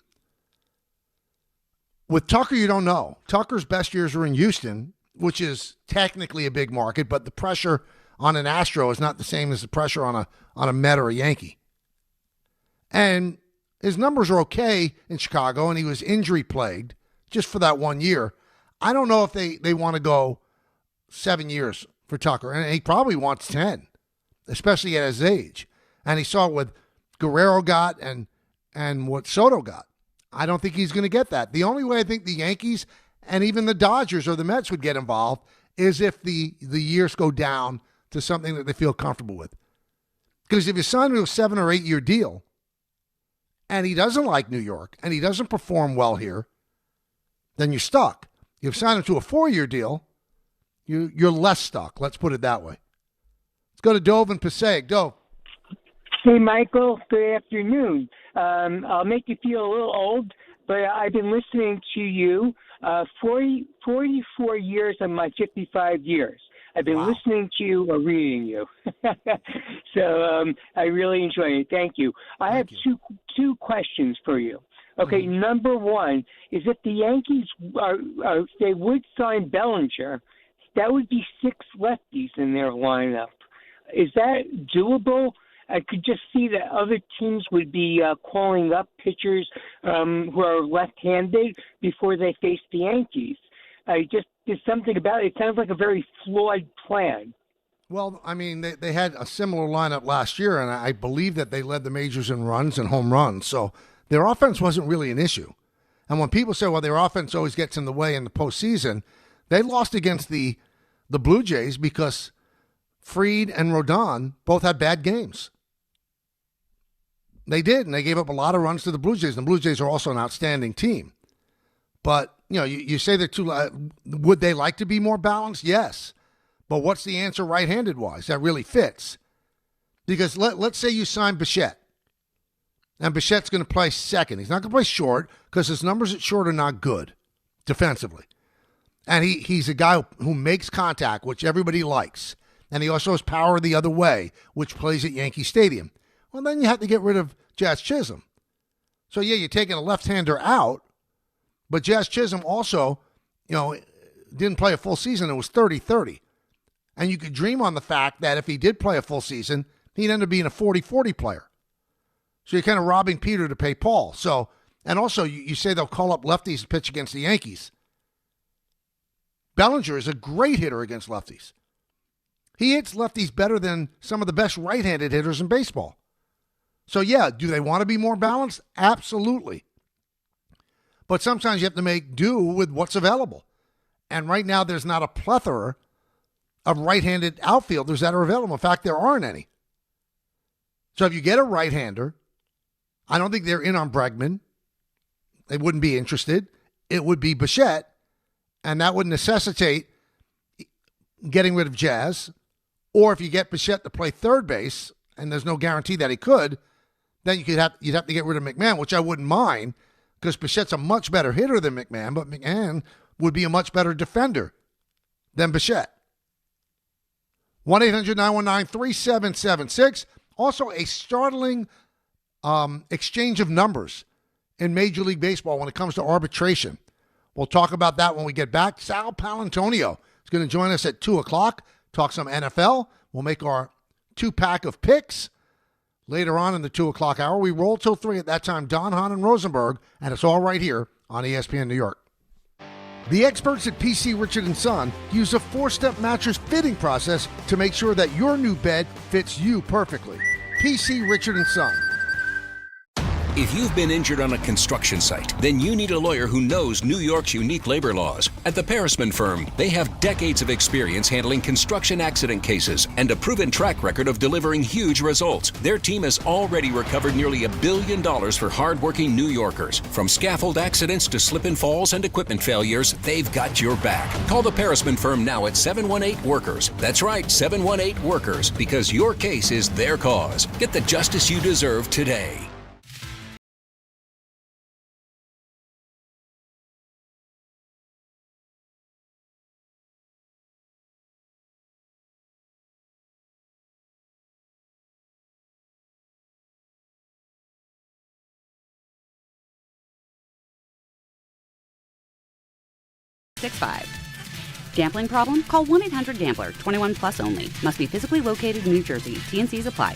With Tucker, you don't know. Tucker's best years were in Houston, which is technically a big market, but the pressure on an Astro is not the same as the pressure on a Met or a Yankee. And his numbers are okay in Chicago, and he was injury-plagued just for that 1 year. I don't know if they want to go 7 years for Tucker, and he probably wants 10, especially at his age. And he saw what Guerrero got and what Soto got. I don't think he's going to get that. The only way I think the Yankees and even the Dodgers or the Mets would get involved is if the years go down to something that they feel comfortable with. Because if you sign him to a 7 or 8 year deal and he doesn't like New York and he doesn't perform well here, then you're stuck. If you sign him to a 4-year deal, you're less stuck. Let's put it that way. Let's go to Dove and Passaic. Dove. Hey, Michael. Good afternoon. I'll make you feel a little old, but I've been listening to you 44 years of my 55 years. I've been listening to you or reading you. So I really enjoy it. Thank you. I have two questions for you. Okay, number one is if the Yankees if they would sign Bellinger, that would be 6 lefties in their lineup. Is that doable? I could just see that other teams would be calling up pitchers who are left-handed before they face the Yankees. There's something about it. It sounds like a very flawed plan. Well, I mean, they had a similar lineup last year, and I believe that they led the majors in runs and home runs. So their offense wasn't really an issue. And when people say, well, their offense always gets in the way in the postseason, they lost against the Blue Jays because Fried and Rodon both had bad games. They did, and they gave up a lot of runs to the Blue Jays. And the Blue Jays are also an outstanding team. But, you say they're too, would they like to be more balanced? Yes. But what's the answer right-handed wise that really fits? Because let's say you sign Bichette, and Bichette's going to play second. He's not going to play short because his numbers at short are not good defensively. And he's a guy who makes contact, which everybody likes. And he also has power the other way, which plays at Yankee Stadium. Well, then you have to get rid of Jazz Chisholm. So, yeah, you're taking a left-hander out, but Jazz Chisholm also, didn't play a full season. It was 30-30. And you could dream on the fact that if he did play a full season, he'd end up being a 40-40 player. So you're kind of robbing Peter to pay Paul. So, and also you say they'll call up lefties to pitch against the Yankees. Bellinger is a great hitter against lefties. He hits lefties better than some of the best right-handed hitters in baseball. So, yeah, do they want to be more balanced? Absolutely. But sometimes you have to make do with what's available. And right now there's not a plethora of right-handed outfielders that are available. In fact, there aren't any. So if you get a right-hander, I don't think they're in on Bregman. They wouldn't be interested. It would be Bichette, and that would necessitate getting rid of Jazz. Or if you get Bichette to play third base, and there's no guarantee that he could, then you'd have to get rid of McMahon, which I wouldn't mind, because Bichette's a much better hitter than McMahon, but McMahon would be a much better defender than Bichette. 1-800-919-3776. Also, a startling exchange of numbers in Major League Baseball when it comes to arbitration. We'll talk about that when we get back. Sal Paolantonio is going to join us at 2 o'clock, talk some NFL. We'll make our 2-pack of picks later on in the 2 o'clock hour. We roll till 3 at that time. Don, Hahn, and Rosenberg, and it's all right here on ESPN New York. The experts at PC Richard & Son use a 4-step mattress fitting process to make sure that your new bed fits you perfectly. PC Richard & Son. If you've been injured on a construction site, then you need a lawyer who knows New York's unique labor laws. At the Parisman Firm, they have decades of experience handling construction accident cases and a proven track record of delivering huge results. Their team has already recovered nearly $1 billion for hardworking New Yorkers. From scaffold accidents to slip and falls and equipment failures, they've got your back. Call the Parisman Firm now at 718-WORKERS. That's right, 718-WORKERS, because your case is their cause. Get the justice you deserve today. Gambling problem? Call 1-800-GAMBLER. 21 plus only. Must be physically located in New Jersey. T&Cs apply.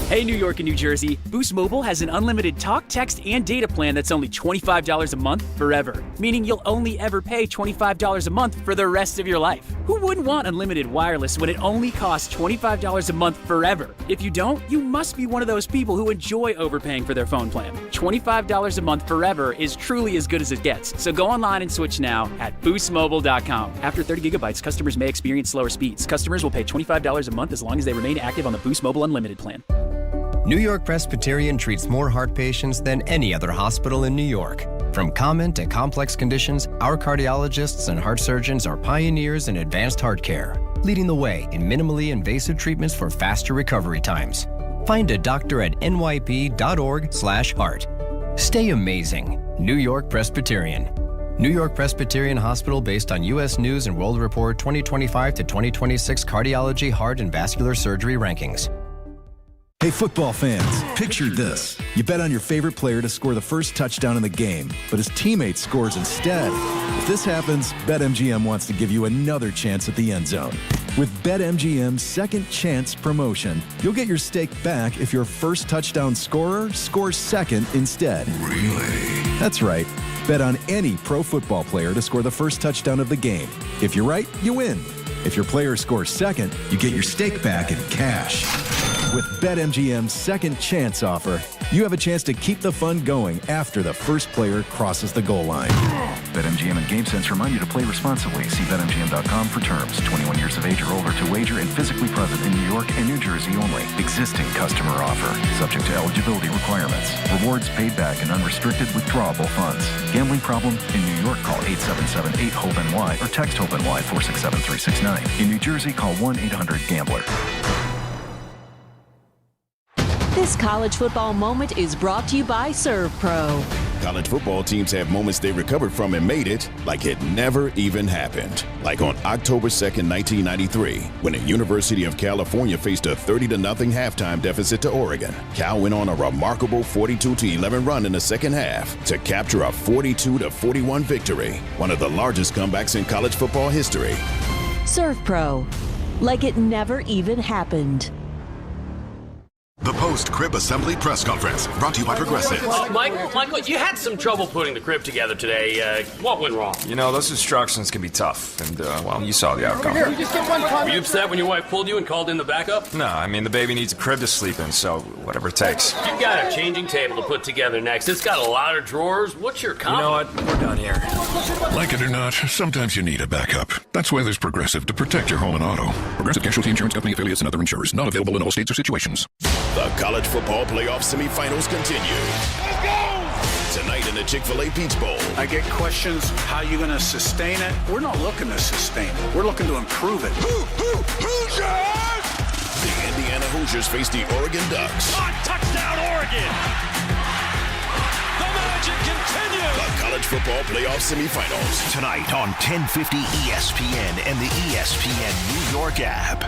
Hey, New York and New Jersey, Boost Mobile has an unlimited talk, text, and data plan that's only $25 a month forever, meaning you'll only ever pay $25 a month for the rest of your life. Who wouldn't want unlimited wireless when it only costs $25 a month forever? If you don't, you must be one of those people who enjoy overpaying for their phone plan. $25 a month forever is truly as good as it gets, so go online and switch now at boostmobile.com. After 30 gigabytes, customers may experience slower speeds. Customers will pay $25 a month as long as they remain active on the Boost Mobile Unlimited plan. New York Presbyterian treats more heart patients than any other hospital in New York. From common to complex conditions, our cardiologists and heart surgeons are pioneers in advanced heart care, leading the way in minimally invasive treatments for faster recovery times. Find a doctor at nyp.org/heart. Stay amazing. New York Presbyterian. New York Presbyterian Hospital based on U.S. News and World Report 2025 to 2026 Cardiology, Heart, and Vascular Surgery Rankings. Hey, football fans, picture this. You bet on your favorite player to score the first touchdown in the game, but his teammate scores instead. If this happens, BetMGM wants to give you another chance at the end zone. With BetMGM's Second Chance promotion, you'll get your stake back if your first touchdown scorer scores second instead. Really? That's right. Bet on any pro football player to score the first touchdown of the game. If you're right, you win. If your player scores second, you get your stake back in cash. With BetMGM's Second Chance offer, You have a chance to keep the fun going after the first player crosses the goal line. BetMGM and GameSense remind you to play responsibly. See BetMGM.com for terms. 21 years of age or older to wager and physically present in New York and New Jersey only. Existing customer offer. Subject to eligibility requirements. Rewards paid back in unrestricted withdrawable funds. Gambling problem? In New York, call 877-8-HOPE-NY or text HOPE-NY 467-369. In New Jersey, call 1-800-GAMBLER. This college football moment is brought to you by ServPro. College football teams have moments they recovered from and made it like it never even happened. Like on October 2nd, 1993, when the University of California faced a 30-0 halftime deficit to Oregon. Cal went on a remarkable 42-11 run in the second half to capture a 42-41 victory, one of the largest comebacks in college football history. ServPro, like it never even happened. The post-crib assembly press conference, brought to you by Progressive. Michael, you had some trouble putting the crib together today. What went wrong? You know, those instructions can be tough, and, well, you saw the outcome. Were you upset when your wife pulled you and called in the backup? No, I mean, the baby needs a crib to sleep in, so whatever it takes. You've got a changing table to put together next. It's got a lot of drawers. What's your comment? You know what? We're done here. Like it or not, sometimes you need a backup. That's why there's Progressive to protect your home and auto. Progressive Casualty Insurance Company affiliates and other insurers. Not available in all states or situations. The college football playoff semifinals continue. Let's go! Tonight in the Chick-fil-A Peach Bowl. I get questions, how you going to sustain it? We're not looking to sustain it. We're looking to improve it. Hoosiers! The Indiana Hoosiers face the Oregon Ducks. Touchdown, Oregon! The magic continues! The college football playoff semifinals. Tonight on 1050 ESPN and the ESPN New York app.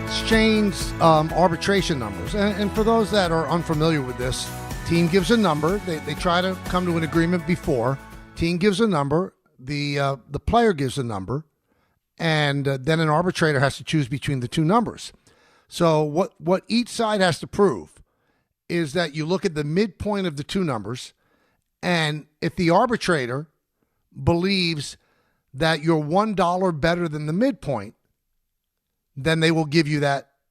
Exchange arbitration numbers. And for those that are unfamiliar with this, team gives a number. They try to come to an agreement before. Team gives a number. The player gives a number. And then an arbitrator has to choose between the two numbers. So what each side has to prove is that you look at the midpoint of the two numbers, and if the arbitrator believes that you're $1 better than the midpoint, then they will give you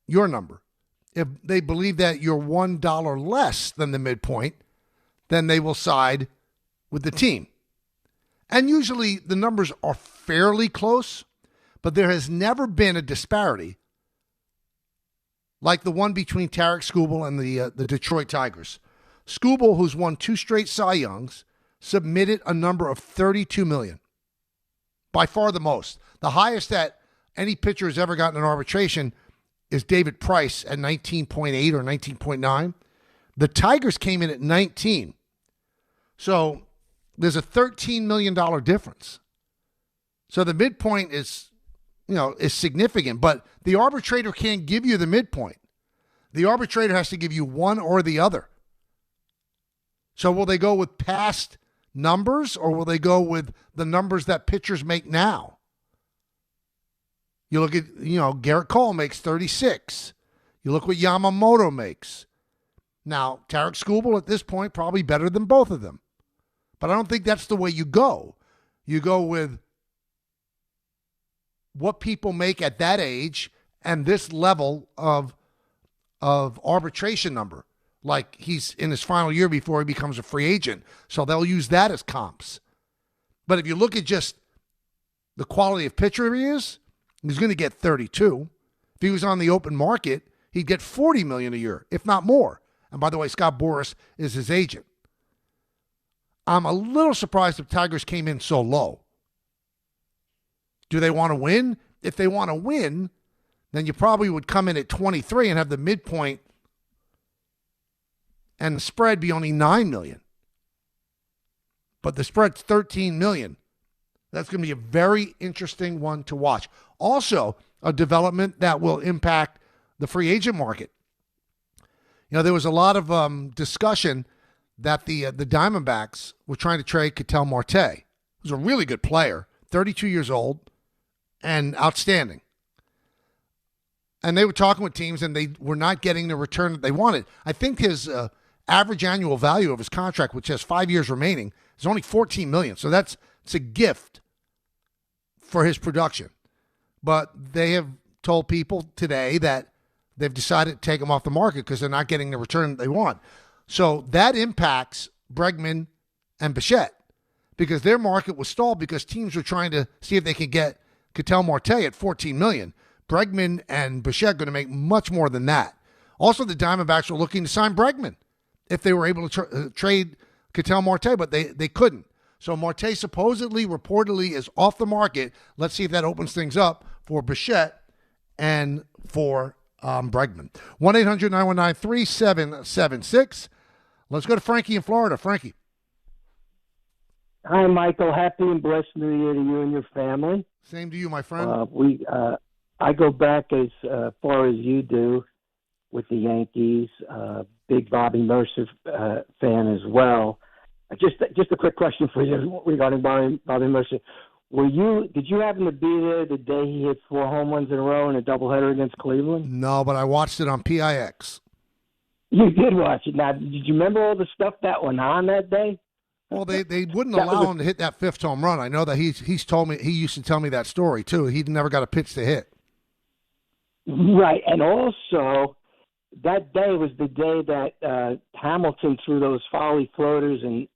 your number. If they believe that you're $1 less than the midpoint, then they will side with the team. And usually the numbers are fairly close, but there has never been a disparity like the one between Tarek Skubal and the Detroit Tigers. Skubal, who's won 2 straight Cy Youngs, submitted a number of $32 million. By far the most. The highest that any pitcher has ever gotten an arbitration is David Price at 19.8 or 19.9. The Tigers came in at 19. So there's a $13 million difference. So the midpoint is significant, but the arbitrator can't give you the midpoint. The arbitrator has to give you one or the other. So will they go with past numbers, or will they go with the numbers that pitchers make now? You look at, Garrett Cole makes 36. You look what Yamamoto makes. Now, Tarek Skubal at this point probably better than both of them. But I don't think that's the way you go. You go with what people make at that age and this level of arbitration number. Like he's in his final year before he becomes a free agent. So they'll use that as comps. But if you look at just the quality of pitcher he is, he's going to get 32. If he was on the open market, he'd get $40 million a year, if not more. And by the way, Scott Boras is his agent. I'm a little surprised if Tigers came in so low. Do they want to win? If they want to win, then you probably would come in at 23 and have the midpoint and the spread be only $9 million. But the spread's $13 million. That's going to be a very interesting one to watch. Also, a development that will impact the free agent market. There was a lot of discussion that the Diamondbacks were trying to trade Ketel Marte. He was a really good player, 32 years old, and outstanding. And they were talking with teams, and they were not getting the return that they wanted. I think his average annual value of his contract, which has 5 years remaining, is only $14 million. So it's a gift for his production. But they have told people today that they've decided to take him off the market because they're not getting the return they want. So that impacts Bregman and Bichette because their market was stalled because teams were trying to see if they could get Ketel Marte at $14 million. Bregman and Bichette going to make much more than that. Also, the Diamondbacks were looking to sign Bregman if they were able to trade Ketel Marte, but they couldn't. So Marte supposedly, reportedly, is off the market. Let's see if that opens things up for Bichette and for Bregman. 1-800-919-3776. Let's go to Frankie in Florida. Frankie. Hi, Michael. Happy and blessed New Year to you and your family. Same to you, my friend. I go back as far as you do with the Yankees. Big Bobby Mercer fan as well. Just a quick question for you regarding Bobby Mercer. Did you happen to be there the day he hit 4 home runs in a row in a doubleheader against Cleveland? No, but I watched it on PIX. You did watch it. Now, did you remember all the stuff that went on that day? Well, they wouldn't allow him to hit that 5th home run. I know that he's told me, he used to tell me that story too. He never got a pitch to hit. Right, and also that day was the day that Hamilton threw those folly floaters and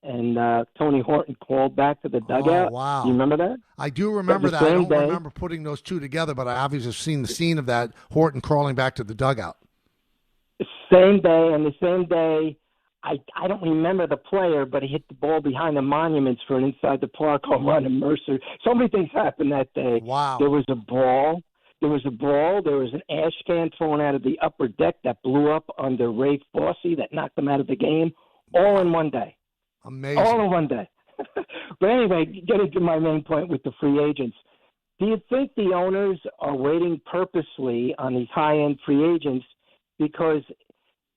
Tony Horton called back to the dugout. Oh, wow. You remember that? I do remember that. I don't remember putting those two together, but I obviously have seen the scene of that, Horton crawling back to the dugout. Same day, and the same day, I don't remember the player, but he hit the ball behind the monuments for an inside the park home run, and Mercer. So many things happened that day. Wow. There was a brawl. There was an ash can thrown out of the upper deck that blew up under Ray Fosse that knocked them out of the game, all in one day. Amazing. All in one day. But anyway, getting to my main point with the free agents, do you think the owners are waiting purposely on these high-end free agents because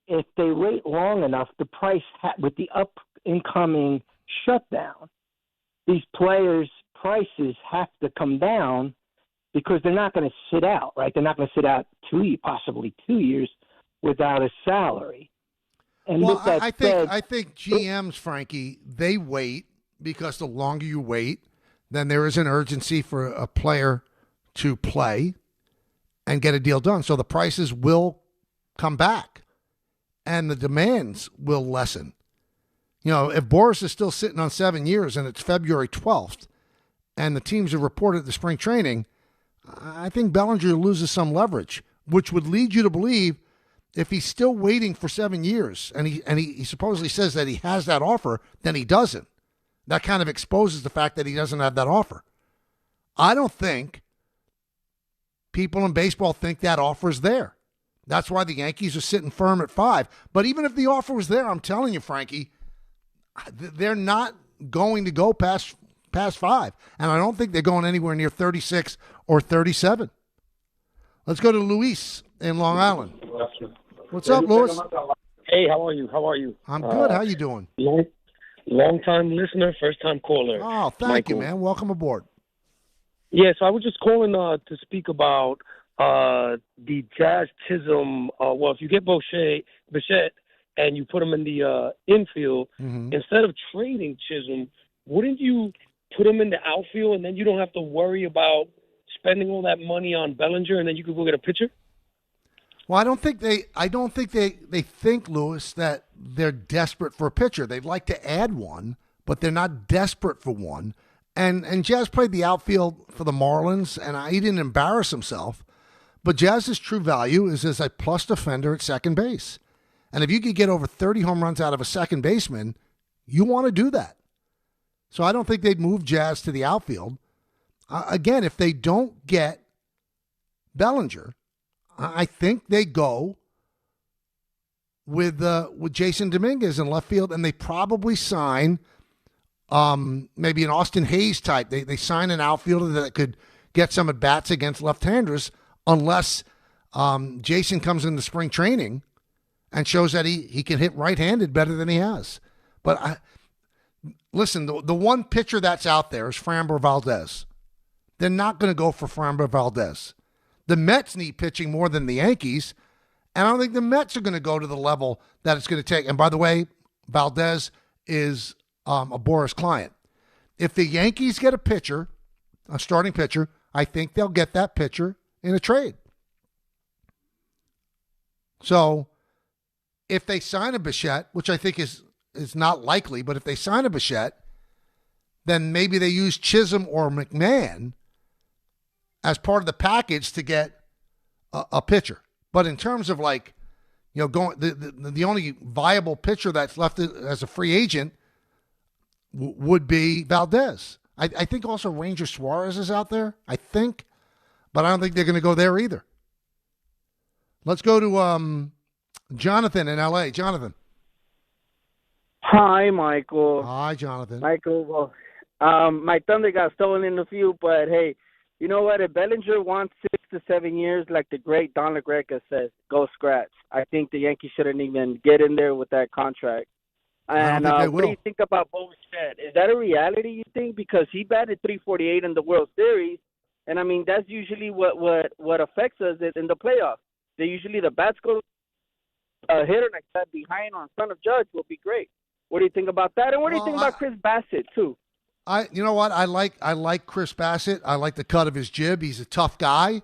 if they wait long enough, the price with the incoming shutdown, these players' prices have to come down because they're not going to sit out, right? They're not going to sit out possibly 2 years without a salary. And well, with that I think GMs, Frankie, they wait because the longer you wait, then there is an urgency for a player to play and get a deal done. So the prices will come back and the demands will lessen. You know, if Boris is still sitting on 7 years and it's February 12th and the teams have reported the spring training, I think Bellinger loses some leverage, which would lead you to believe if he's still waiting for 7 years and he supposedly says that he has that offer, then he doesn't. That kind of exposes the fact that he doesn't have that offer. I don't think people in baseball think that offer is there. That's why the Yankees are sitting firm at 5. But even if the offer was there, I'm telling you, Frankie, they're not going to go past 5. And I don't think they're going anywhere near 36 or 37. Let's go to Luis in Long Island. What's up, Luis? Hey, how are you? I'm good. How you doing? Long-time listener, first-time caller. Oh, thank you, man. Welcome aboard. Yeah, so I was just calling to speak about the Jazz Chisholm. Well, if you get Bichette and you put him in the infield, instead of trading Chisholm, wouldn't you put him in the outfield and then you don't have to worry about spending all that money on Bellinger and then you could go get a pitcher? Well, I don't think they think, Lewis, that they're desperate for a pitcher. They'd like to add one, but they're not desperate for one. And Jazz played the outfield for the Marlins, and he didn't embarrass himself. But Jazz's true value is as a plus defender at second base. And if you could get over 30 home runs out of a second baseman, you want to do that. So I don't think they'd move Jazz to the outfield. Again, if they don't get Bellinger, I think they go with Jason Dominguez in left field, and they probably sign maybe an Austin Hayes type. They sign an outfielder that could get some at bats against left-handers, unless Jason comes into spring training and shows that he can hit right-handed better than he has. But listen, the one pitcher that's out there is Framber Valdez. They're not going to go for Framber Valdez. The Mets need pitching more than the Yankees, and I don't think the Mets are going to go to the level that it's going to take. And by the way, Valdez is a Boris client. If the Yankees get a pitcher, a starting pitcher, I think they'll get that pitcher in a trade. So if they sign a Bichette, which I think is not likely, but if they sign a Bichette, then maybe they use Chisholm or McMahon as part of the package to get a pitcher. But in terms of going the only viable pitcher that's left as a free agent would be Valdez. I think also Ranger Suarez is out there, I think, but I don't think they're going to go there either. Let's go to Jonathan in L.A. Jonathan. Hi, Michael. Hi, Jonathan. Michael, well, my Thunder got stolen in a few, but hey, you know what? If Bellinger wants 6 to 7 years, like the great Don LaGreca says, go scratch. I think the Yankees shouldn't even get in there with that contract. And what do you think about Bichette? Is that a reality, you think? Because he batted .348 in the World Series, and I mean that's usually what affects us in the playoffs. They usually the bats go a hitter like that behind or in front of Judge will be great. What do you think about that? And what do you think about Chris Bassett too? You know what? I like Chris Bassett. I like the cut of his jib. He's a tough guy.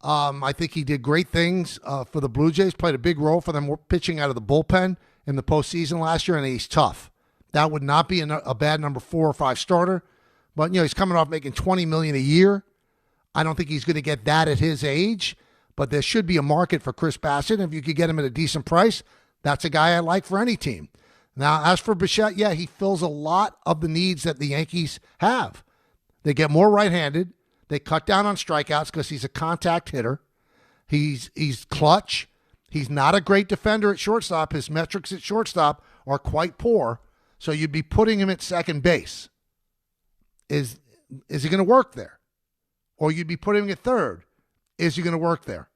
I think he did great things for the Blue Jays. Played a big role for them pitching out of the bullpen in the postseason last year, and he's tough. That would not be a bad number 4 or 5 starter. But he's coming off making $20 million a year. I don't think he's going to get that at his age. But there should be a market for Chris Bassett. If you could get him at a decent price, that's a guy I like for any team. Now, as for Bichette, yeah, he fills a lot of the needs that the Yankees have. They get more right-handed. They cut down on strikeouts because he's a contact hitter. He's clutch. He's not a great defender at shortstop. His metrics at shortstop are quite poor. So you'd be putting him at second base. Is he going to work there? Or you'd be putting him at third. Is he going to work there?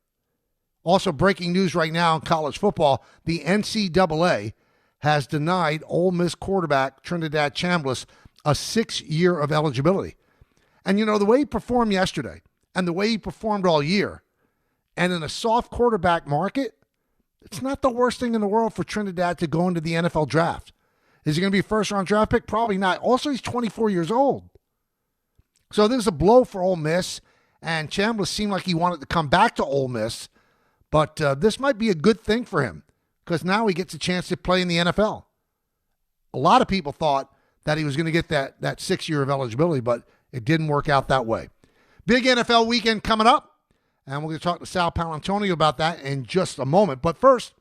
Also, breaking news right now in college football, the NCAA has denied Ole Miss quarterback Trinidad Chambliss a 6-year of eligibility. And, the way he performed yesterday and the way he performed all year, and in a soft quarterback market, it's not the worst thing in the world for Trinidad to go into the NFL draft. Is he going to be a first-round draft pick? Probably not. Also, he's 24 years old. So this is a blow for Ole Miss. And Chambliss seemed like he wanted to come back to Ole Miss, but this might be a good thing for him because now he gets a chance to play in the NFL. A lot of people thought that he was going to get that 6-year of eligibility, but it didn't work out that way. Big NFL weekend coming up, and we're going to talk to Sal Paolantonio about that in just a moment. But first,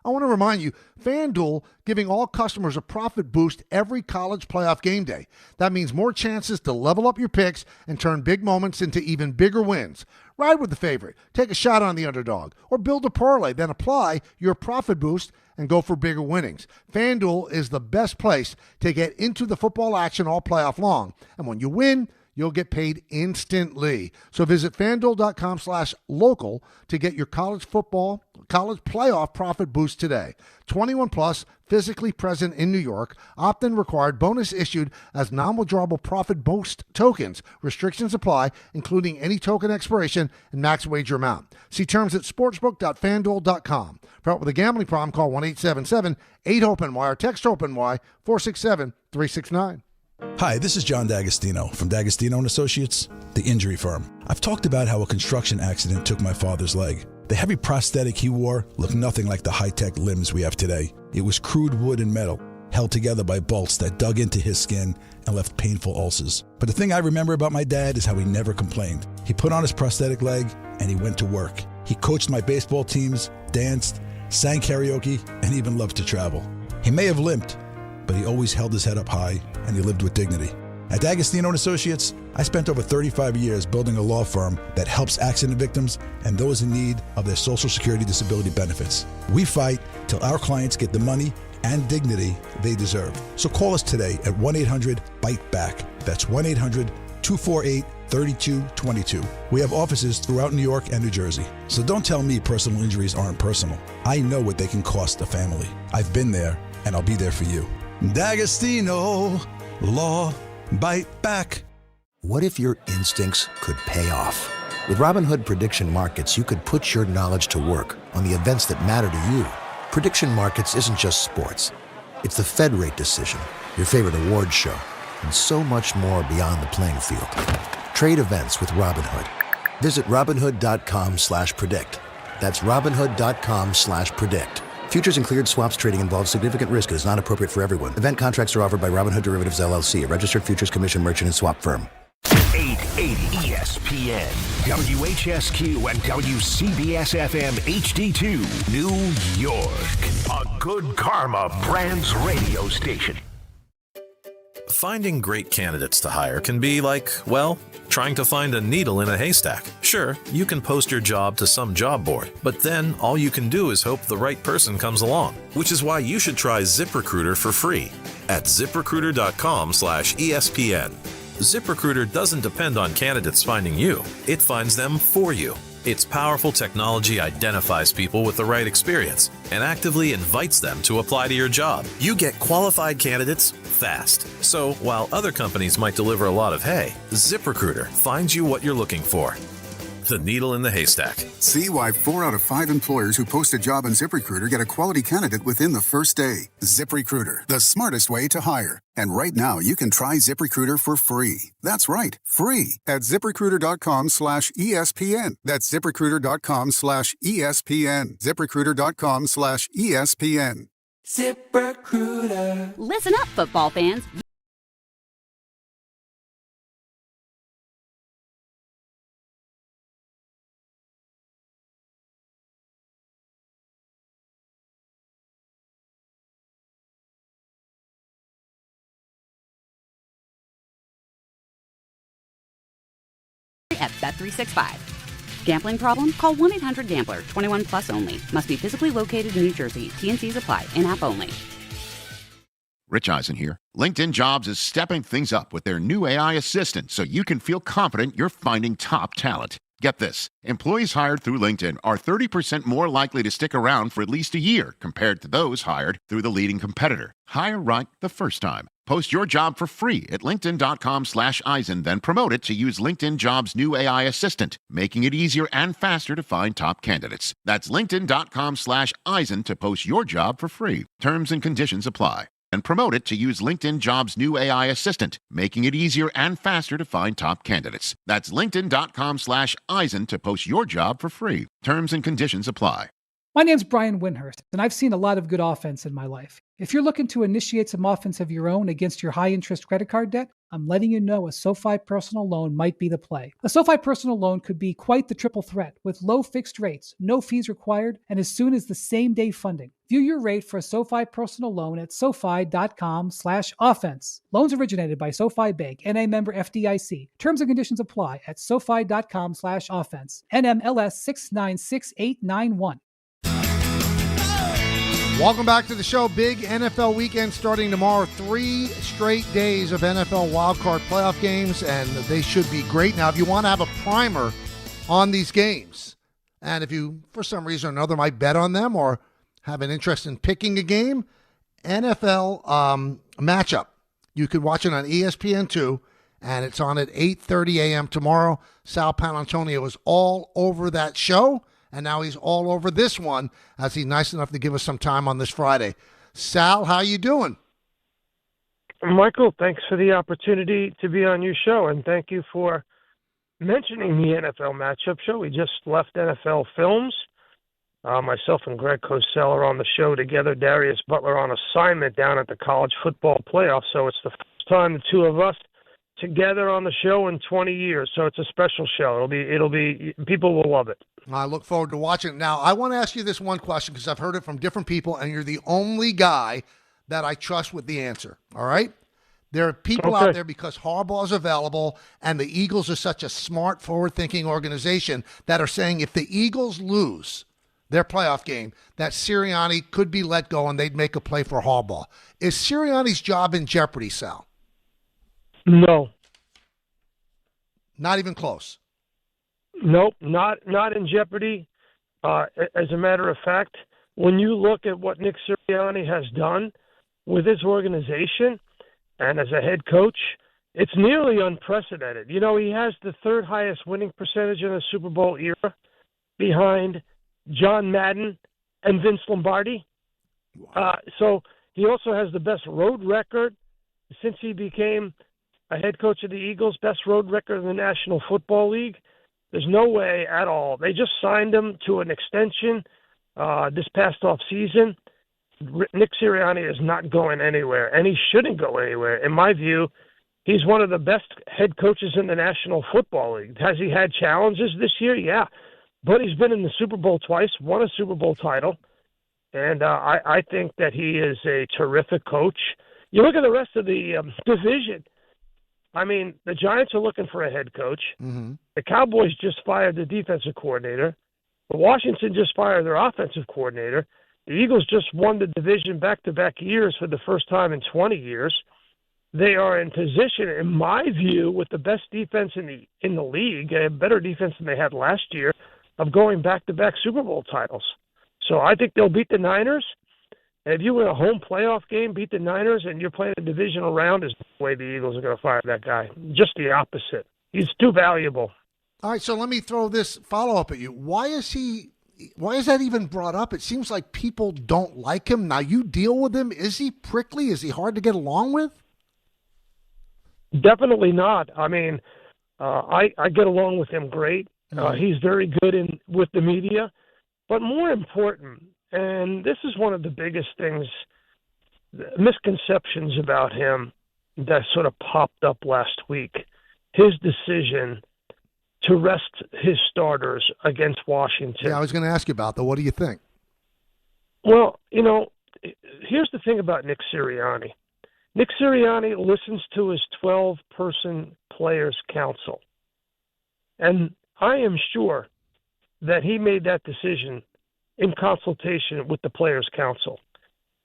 I want to remind you, FanDuel giving all customers a profit boost every college playoff game day. That means more chances to level up your picks and turn big moments into even bigger wins. Ride with the favorite, take a shot on the underdog, or build a parlay, then apply your profit boost and go for bigger winnings. FanDuel is the best place to get into the football action all playoff long. And when you win, you'll get paid instantly. So visit FanDuel.com/local to get your college playoff profit boost today. 21 plus, physically present in New York. Opt-in required. Bonus issued as non-withdrawable profit boost tokens. Restrictions apply, including any token expiration and max wager amount. See terms at sportsbook.fanduel.com. For help with a gambling problem, call 1-877-8-HOPE-NY or text HOPE-NY 467-369. Hi, this is John D'Agostino from D'Agostino & Associates, the injury firm. I've talked about how a construction accident took my father's leg. The heavy prosthetic he wore looked nothing like the high-tech limbs we have today. It was crude wood and metal, held together by bolts that dug into his skin and left painful ulcers. But the thing I remember about my dad is how he never complained. He put on his prosthetic leg and he went to work. He coached my baseball teams, danced, sang karaoke, and even loved to travel. He may have limped, but he always held his head up high and he lived with dignity. At D'Agostino & Associates, I spent over 35 years building a law firm that helps accident victims and those in need of their Social Security disability benefits. We fight till our clients get the money and dignity they deserve. So call us today at 1-800-BITE-BACK. That's 1-800-248-3222. We have offices throughout New York and New Jersey. So don't tell me personal injuries aren't personal. I know what they can cost a family. I've been there, and I'll be there for you. D'Agostino Law. Bite back. What if your instincts could pay off? With Robinhood Prediction Markets, you could put your knowledge to work on the events that matter to you. Prediction Markets isn't just sports. It's the Fed rate decision, your favorite awards show, and so much more beyond the playing field. Trade events with Robinhood. Visit Robinhood.com/predict. That's Robinhood.com/predict. Futures and cleared swaps trading involves significant risk and is not appropriate for everyone. Event contracts are offered by Robinhood Derivatives LLC, a registered futures commission merchant and swap firm. 880 ESPN, WHSQ, and WCBS-FM HD2, New York. A Good Karma Brands radio station. Finding great candidates to hire can be like, well, trying to find a needle in a haystack. Sure, you can post your job to some job board, but then all you can do is hope the right person comes along, which is why you should try ZipRecruiter for free at ZipRecruiter.com/ESPN. ZipRecruiter doesn't depend on candidates finding you. It finds them for you. Its powerful technology identifies people with the right experience and actively invites them to apply to your job. You get qualified candidates fast. So while other companies might deliver a lot of hay, ZipRecruiter finds you what you're looking for. The needle in the haystack. See why 4 out of 5 employers who post a job on ZipRecruiter get a quality candidate within the first day. ZipRecruiter, the smartest way to hire. And right now, you can try ZipRecruiter for free. That's right, free at ZipRecruiter.com/ESPN. That's ZipRecruiter.com/ESPN. ZipRecruiter.com/ESPN. ZipRecruiter. Listen up, football fans. At Bet365. Gambling problem? Call 1-800-GAMBLER. 21 plus only. Must be physically located in New Jersey. T&Cs apply. In-app only. Rich Eisen here. LinkedIn Jobs is stepping things up with their new AI assistant so you can feel confident you're finding top talent. Get this. Employees hired through LinkedIn are 30% more likely to stick around for at least a year compared to those hired through the leading competitor. Hire right the first time. Post your job for free at linkedin.com/Eisen, then promote it to use LinkedIn Jobs' new AI assistant, making it easier and faster to find top candidates. That's linkedin.com/Eisen to post your job for free. Terms and conditions apply. And promote it to use LinkedIn Jobs' new AI assistant, making it easier and faster to find top candidates. That's linkedin.com/Eisen to post your job for free. Terms and conditions apply. My name's Brian Windhurst, and I've seen a lot of good offense in my life. If you're looking to initiate some offense of your own against your high-interest credit card debt, I'm letting you know a SoFi personal loan might be the play. A SoFi personal loan could be quite the triple threat with low fixed rates, no fees required, and as soon as the same-day funding. View your rate for a SoFi personal loan at SoFi.com/offense. Loans originated by SoFi Bank, NA member FDIC. Terms and conditions apply at SoFi.com/offense. NMLS 696891. Welcome back to the show. Big NFL weekend starting tomorrow. 3 straight days of NFL wildcard playoff games, and they should be great. Now, if you want to have a primer on these games, and if you, for some reason or another, might bet on them or have an interest in picking a game, NFL matchup. You could watch it on ESPN2, and it's on at 8:30 a.m. tomorrow. Sal Paolantonio is all over that show. And now he's all over this one, as he's nice enough to give us some time on this Friday. Sal, how you doing? Michael, thanks for the opportunity to be on your show, and thank you for mentioning the NFL matchup show. We just left NFL Films. Myself and Greg Cosell are on the show together. Darius Butler on assignment down at the college football playoff, so it's the first time the two of us together on the show in 20 years. So it's a special show. It'll be people will love it. I look forward to watching it. Now, I want to ask you this one question because I've heard it from different people, and you're the only guy that I trust with the answer, all right? There are people out there, because Harbaugh is available and the Eagles are such a smart, forward-thinking organization, that are saying if the Eagles lose their playoff game, that Sirianni could be let go and they'd make a play for Harbaugh. Is Sirianni's job in jeopardy, Sal? No. Not even close? Nope, not in jeopardy. As a matter of fact, when you look at what Nick Sirianni has done with his organization and as a head coach, it's nearly unprecedented. You know, he has the third highest winning percentage in the Super Bowl era behind John Madden and Vince Lombardi. So he also has the best road record since he became a head coach of the Eagles, best road record in the National Football League. There's no way at all. They just signed him to an extension this past off season. Nick Sirianni is not going anywhere, and he shouldn't go anywhere. In my view, he's one of the best head coaches in the National Football League. Has he had challenges this year? Yeah. But he's been in the Super Bowl twice, won a Super Bowl title, and I think that he is a terrific coach. You look at the rest of the division. I mean, the Giants are looking for a head coach. Mm-hmm. The Cowboys just fired the defensive coordinator. Washington just fired their offensive coordinator. The Eagles just won the division back-to-back years for the first time in 20 years. They are in position, in my view, with the best defense in the league, a better defense than they had last year, of going back-to-back Super Bowl titles. So I think they'll beat the Niners. And if you win a home playoff game, beat the Niners, and you're playing a divisional round, is the way the Eagles are going to fire that guy. Just the opposite. He's too valuable. All right, so let me throw this follow-up at you. Why is that even brought up? It seems like people don't like him. Now, you deal with him. Is he prickly? Is he hard to get along with? Definitely not. I mean, I get along with him great. He's very good with the media. But more important, and this is one of the biggest things, misconceptions about him that sort of popped up last week, his decision to rest his starters against Washington. Yeah, I was going to ask you about that. What do you think? Well, here's the thing about Nick Sirianni. Nick Sirianni listens to his 12-person players' council. And I am sure that he made that decision in consultation with the Players' Council.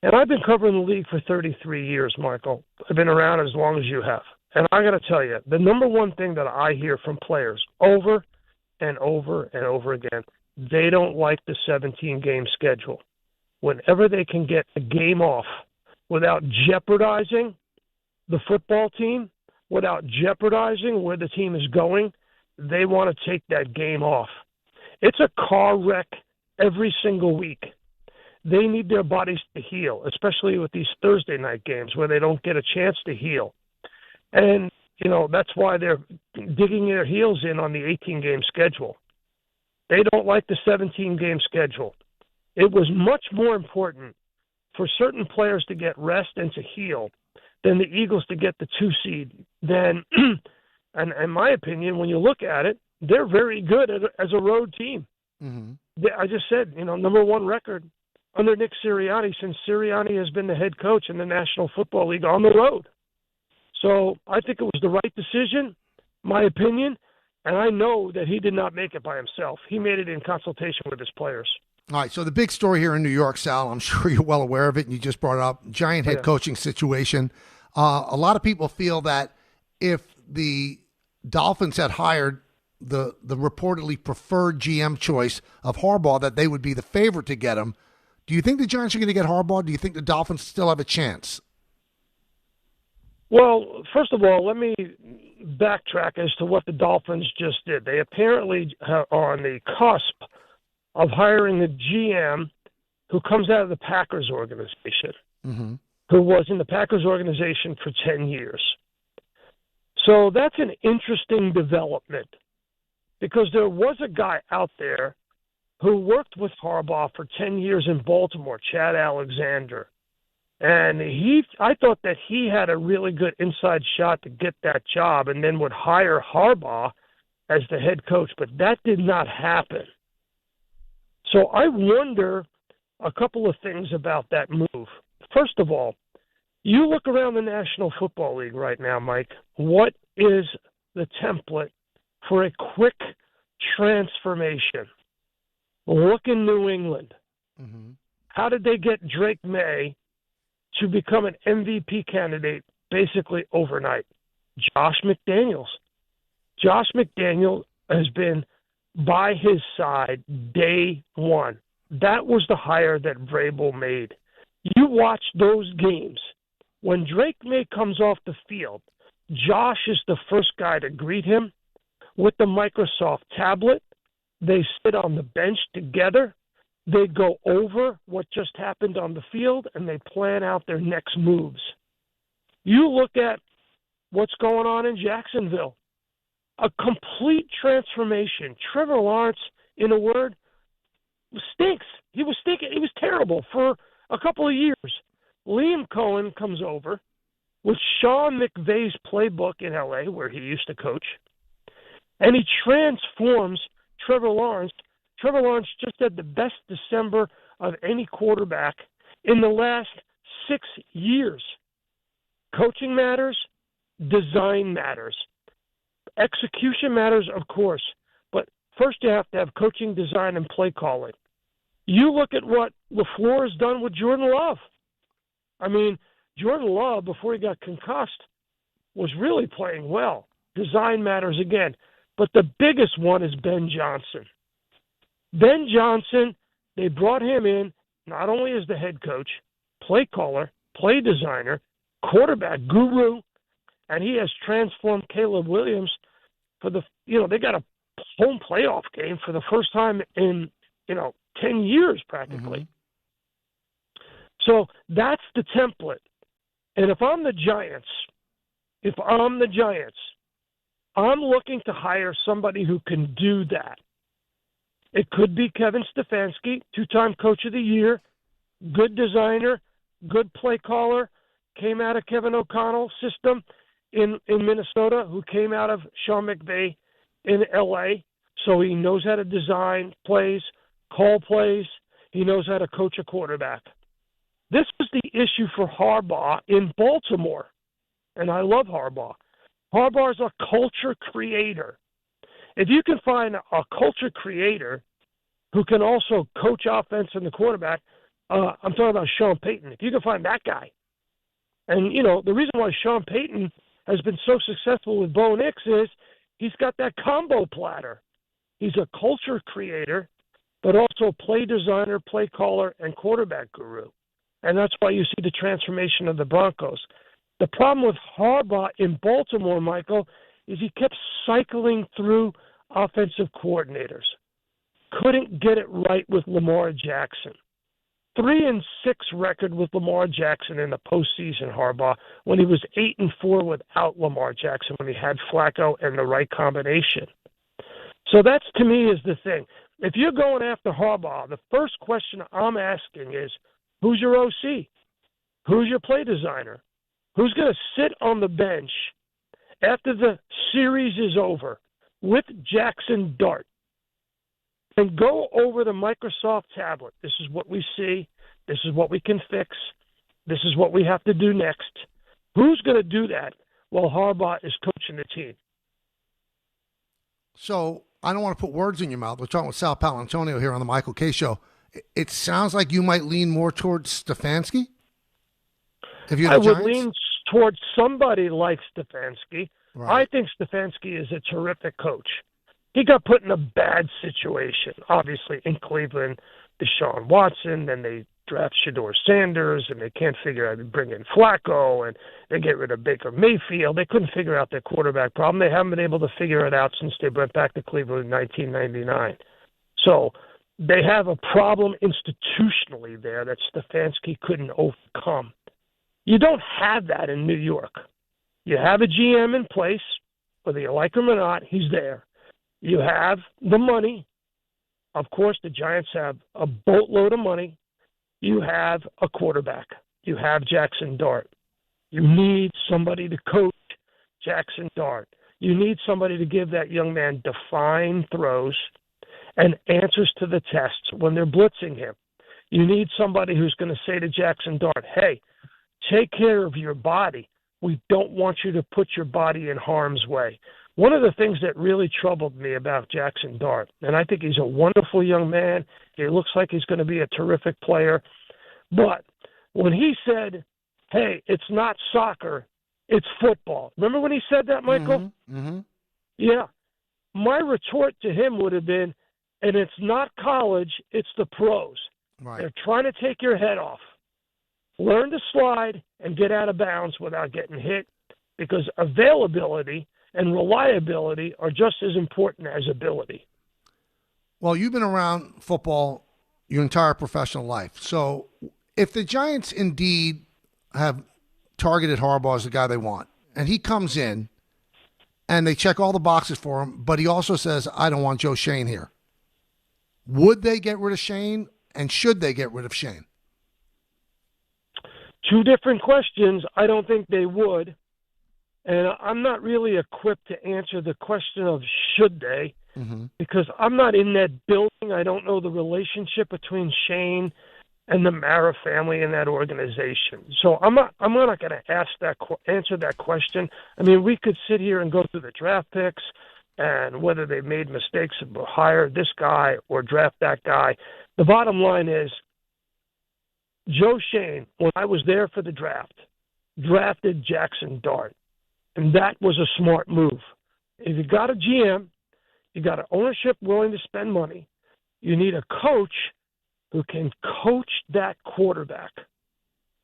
And I've been covering the league for 33 years, Michael. I've been around as long as you have. And I got to tell you, the number one thing that I hear from players over and over and over again, they don't like the 17-game schedule. Whenever they can get a game off without jeopardizing the football team, without jeopardizing where the team is going, they want to take that game off. It's a car wreck every single week. They need their bodies to heal, especially with these Thursday night games where they don't get a chance to heal. And, that's why they're digging their heels in on the 18-game schedule. They don't like the 17-game schedule. It was much more important for certain players to get rest and to heal than the Eagles to get the 2 seed. Then, and in my opinion, when you look at it, they're very good as a road team. Mm-hmm. I just said, number one record under Nick Sirianni since Sirianni has been the head coach in the National Football League on the road. So I think it was the right decision, my opinion, and I know that he did not make it by himself. He made it in consultation with his players. All right, so the big story here in New York, Sal, I'm sure you're well aware of it, and you just brought it up, giant head coaching situation. A lot of people feel that if the Dolphins had hired the reportedly preferred GM choice of Harbaugh, that they would be the favorite to get him. Do you think the Giants are going to get Harbaugh? Do you think the Dolphins still have a chance? Well, first of all, let me backtrack as to what the Dolphins just did. They apparently are on the cusp of hiring a GM who comes out of the Packers organization, who was in the Packers organization for 10 years. So that's an interesting development because there was a guy out there who worked with Harbaugh for 10 years in Baltimore, Chad Alexander. And I thought that he had a really good inside shot to get that job and then would hire Harbaugh as the head coach, but that did not happen. So I wonder a couple of things about that move. First of all, you look around the National Football League right now, Mike, what is the template for a quick transformation? Look in New England. How did they get Drake May to become an MVP candidate basically overnight? Josh McDaniels. Josh McDaniels has been by his side day one. That was the hire that Vrabel made. You watch those games. When Drake May comes off the field, Josh is the first guy to greet him with the Microsoft tablet. They sit on the bench together. They go over what just happened on the field, and they plan out their next moves. You look at what's going on in Jacksonville. a complete transformation. Trevor Lawrence, in a word, stinks. He was stinking. He was terrible for a couple of years. Liam Cohen comes over with Sean McVay's playbook in L.A., where he used to coach, and he transforms Trevor Lawrence. Trevor Lawrence just had the best December of any quarterback in the last 6 years. Coaching matters. Design matters. Execution matters, of course. But first you have to have coaching, design, and play calling. You look at what LaFleur has done with Jordan Love. I mean, Jordan Love, before he got concussed, was really playing well. Design matters again. But the biggest one is Ben Johnson. Ben Johnson, they brought him in not only as the head coach, play caller, play designer, quarterback guru, and he has transformed Caleb Williams for they got a home playoff game for the first time in, 10 years practically. Mm-hmm. So that's the template. And if I'm the Giants, I'm looking to hire somebody who can do that. It could be Kevin Stefanski, 2-time Coach of the Year, good designer, good play caller, came out of Kevin O'Connell's system in Minnesota, who came out of Sean McVay in L.A., so he knows how to design plays, call plays. He knows how to coach a quarterback. This was the issue for Harbaugh in Baltimore, and I love Harbaugh. Harbaugh's a culture creator. If you can find a culture creator who can also coach offense and the quarterback, I'm talking about Sean Payton. If you can find that guy, and, the reason why Sean Payton has been so successful with Bo Nix is he's got that combo platter. He's a culture creator, but also play designer, play caller, and quarterback guru. And that's why you see the transformation of the Broncos. The problem with Harbaugh in Baltimore, Michael, is he kept cycling through offensive coordinators. Couldn't get it right with Lamar Jackson. 3-6 record with Lamar Jackson in the postseason, Harbaugh, when he was 8-4 without Lamar Jackson, when he had Flacco and the right combination. So that's, to me, is the thing. If you're going after Harbaugh, the first question I'm asking is, who's your OC? Who's your play designer? Who's going to sit on the bench after the series is over with Jackson Dart and go over the Microsoft tablet? This is what we see. This is what we can fix. This is what we have to do next. Who's going to do that while Harbaugh is coaching the team? So I don't want to put words in your mouth. We're talking with Sal Paolantonio here on the Michael K. Show. It sounds like you might lean more towards Stefanski? If you're the I would Giants? lean towards somebody like Stefanski. Right. I think Stefanski is a terrific coach. He got put in a bad situation, obviously, in Cleveland. Deshaun Watson, then they draft Shedeur Sanders, and they can't figure out to bring in Flacco, and they get rid of Baker Mayfield. They couldn't figure out their quarterback problem. They haven't been able to figure it out since they went back to Cleveland in 1999. So they have a problem institutionally there that Stefanski couldn't overcome. You don't have that in New York. You have a GM in place, whether you like him or not, he's there. You have the money. Of course, the Giants have a boatload of money. You have a quarterback. You have Jackson Dart. You need somebody to coach Jackson Dart. You need somebody to give that young man defined throws and answers to the tests when they're blitzing him. You need somebody who's going to say to Jackson Dart, hey, take care of your body. We don't want you to put your body in harm's way. One of the things that really troubled me about Jackson Dart, and I think he's a wonderful young man. He looks like he's going to be a terrific player. But when he said, hey, it's not soccer, it's football. Remember when he said that, Michael? Mm-hmm. Yeah. My retort to him would have been, and it's not college, it's the pros. Right. They're trying to take your head off. Learn to slide and get out of bounds without getting hit, because availability and reliability are just as important as ability. Well, you've been around football your entire professional life. So if the Giants indeed have targeted Harbaugh as the guy they want, and he comes in and they check all the boxes for him, but he also says, I don't want Joe Schoen here. Would they get rid of Schoen, and should they get rid of Schoen? Two different questions. I don't think they would. And I'm not really equipped to answer the question of should they, because I'm not in that building. I don't know the relationship between Schoen and the Mara family in that organization. So I'm not going to answer that question. I mean, we could sit here and go through the draft picks and whether they made mistakes and hire this guy or draft that guy. The bottom line is Joe Schoen, when I was there for the draft, drafted Jackson Dart. And that was a smart move. If you got a GM, you got an ownership willing to spend money, you need a coach who can coach that quarterback.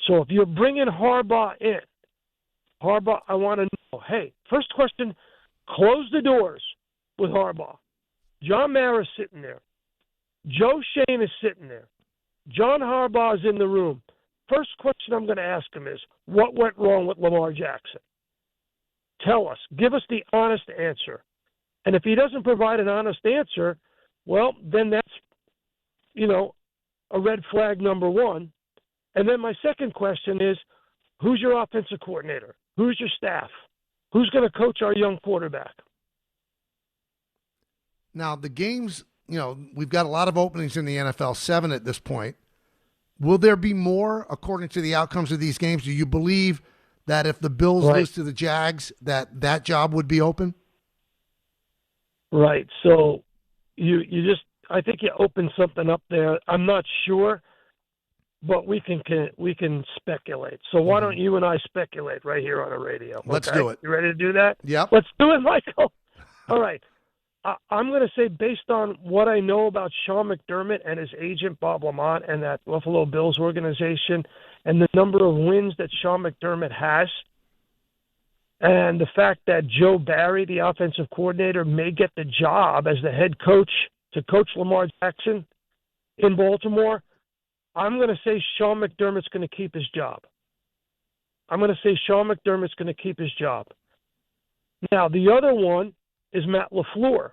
So if you're bringing Harbaugh in, Harbaugh, I want to know, hey, first question, close the doors with Harbaugh. John Mara's sitting there. Joe Schoen is sitting there. John Harbaugh is in the room. First question I'm going to ask him is, what went wrong with Lamar Jackson? Tell us. Give us the honest answer. And if he doesn't provide an honest answer, well, then that's, a red flag number one. And then my second question is, who's your offensive coordinator? Who's your staff? Who's going to coach our young quarterback? Now, the games, we've got a lot of openings in the NFL, 7 at this point. Will there be more according to the outcomes of these games? Do you believe that if the Bills lose to the Jags, that job would be open? Right. So I think you opened something up there. I'm not sure, but we can speculate. So why don't you and I speculate right here on the radio? Let's do it. You ready to do that? Yep. Let's do it, Michael. All right. I'm going to say, based on what I know about Sean McDermott and his agent, Bob Lamont, and that Buffalo Bills organization, and the number of wins that Sean McDermott has, and the fact that Joe Barry, the offensive coordinator, may get the job as the head coach to coach Lamar Jackson in Baltimore, I'm going to say Sean McDermott's going to keep his job. Now, the other one is Matt LaFleur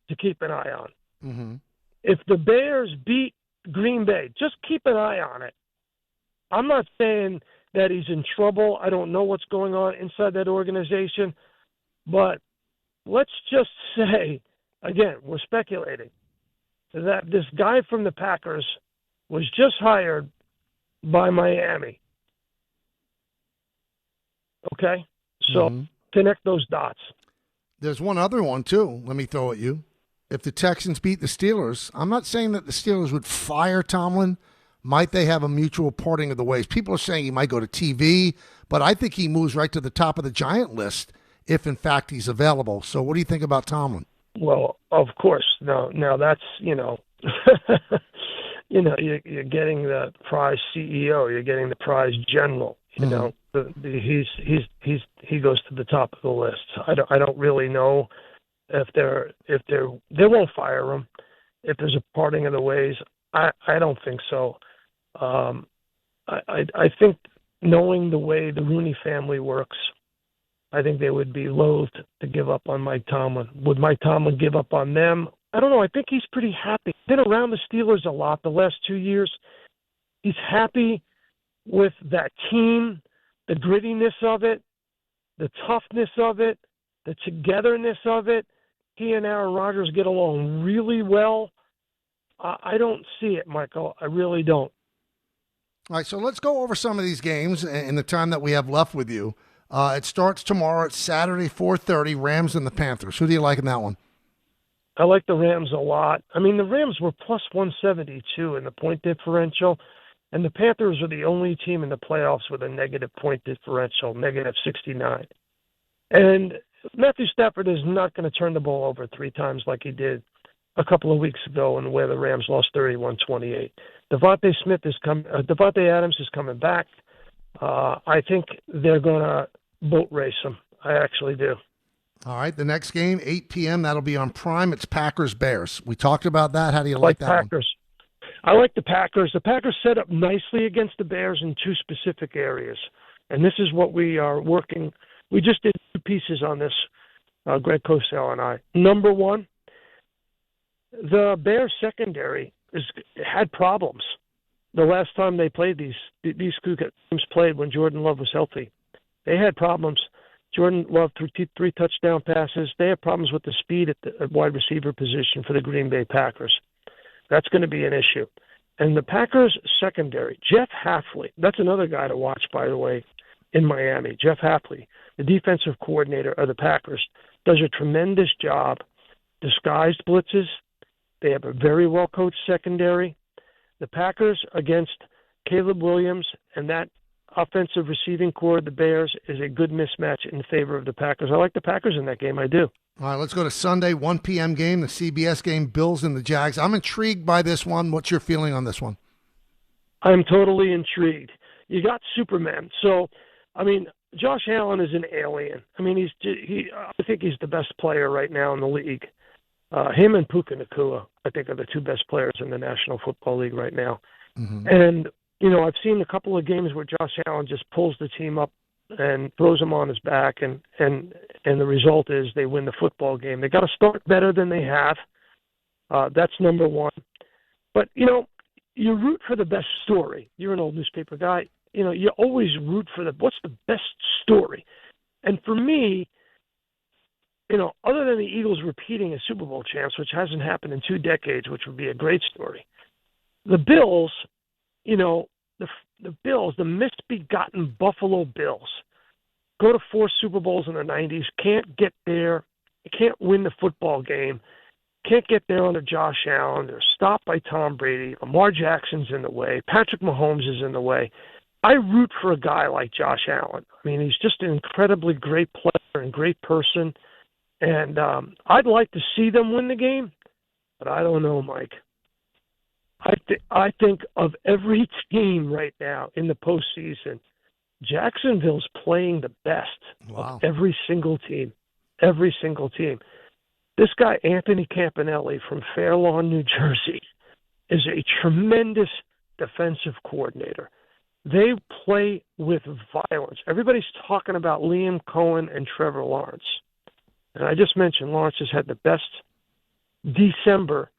to keep an eye on. Mm-hmm. If the Bears beat Green Bay, just keep an eye on it. I'm not saying that he's in trouble. I don't know what's going on inside that organization. But let's just say, again, we're speculating, that this guy from the Packers was just hired by Miami. Okay? So connect those dots. There's one other one, too. Let me throw at you. If the Texans beat the Steelers, I'm not saying that the Steelers would fire Tomlin. Might they have a mutual parting of the ways? People are saying he might go to TV, but I think he moves right to the top of the Giant list if, in fact, he's available. So what do you think about Tomlin? Well, of course. Now that's, you're getting the prize CEO. You're getting the prize general. He goes to the top of the list. I don't really know if they won't fire him. If there's a parting of the ways, I don't think so. I think, knowing the way the Rooney family works, I think they would be loath to give up on Mike Tomlin. Would Mike Tomlin give up on them? I don't know. I think he's pretty happy. Been around the Steelers a lot the last 2 years. He's happy with that team, the grittiness of it, the toughness of it, the togetherness of it. He and Aaron Rodgers get along really well. I don't see it, Michael. I really don't. All right, so let's go over some of these games in the time that we have left with you. It starts tomorrow. It's Saturday, 4:30, Rams and the Panthers. Who do you like in that one? I like the Rams a lot. I mean, the Rams were plus 172 in the point differential, and the Panthers are the only team in the playoffs with a negative point differential, negative 69. And Matthew Stafford is not going to turn the ball over 3 times like he did a couple of weeks ago, and where the Rams lost 31-28. Devontae Adams is coming back. I think they're going to boat race him. I actually do. All right, the next game, 8 p.m., that'll be on Prime. It's Packers-Bears. We talked about that. How do you like that Packers. I like the Packers. The Packers set up nicely against the Bears in 2 specific areas, and this is what we are working. We just did 2 pieces on this Greg Cosell and I. Number one, the Bears secondary had problems the last time they played these two teams played when Jordan Love was healthy. They had problems. Jordan Love threw three touchdown passes. They have problems with the speed at the wide receiver position for the Green Bay Packers. That's going to be an issue. And the Packers secondary, Jeff Hafley, that's another guy to watch, by the way, in Miami. Jeff Hafley, the defensive coordinator of the Packers, does a tremendous job. Disguised blitzes. They have a very well-coached secondary. The Packers against Caleb Williams and that offensive receiving core of the Bears is a good mismatch in favor of the Packers. I like the Packers in that game. I do. All right, let's go to Sunday, 1 p.m. game, the CBS game, Bills and the Jags. I'm intrigued by this one. What's your feeling on this one? I'm totally intrigued. You got Superman. So, I mean, Josh Allen is an alien. I mean, I think he's the best player right now in the league. Him and Puka Nacua, I think, are the two best players in the National Football League right now. Mm-hmm. And, you know, I've seen a couple of games where Josh Allen just pulls the team up and throws them on his back, and the result is they win the football game. They got to start better than they have. That's number one. But, you know, you root for the best story. You're an old newspaper guy. You know, you always root for what's the best story. And for me, you know, other than the Eagles repeating as Super Bowl champs, which hasn't happened in 2 decades, which would be a great story, the Bills, you know, the Bills, the misbegotten Buffalo Bills, go to 4 Super Bowls in the 90s, can't get there, can't win the football game, can't get there under Josh Allen. They're stopped by Tom Brady. Lamar Jackson's in the way. Patrick Mahomes is in the way. I root for a guy like Josh Allen. I mean, he's just an incredibly great player and great person. And I'd like to see them win the game, but I don't know, Mike. I think of every team right now in the postseason, Jacksonville's playing the best of every single team. Every single team. This guy, Anthony Campanelli from Fair Lawn, New Jersey, is a tremendous defensive coordinator. They play with violence. Everybody's talking about Liam Cohen and Trevor Lawrence. And I just mentioned Lawrence has had the best December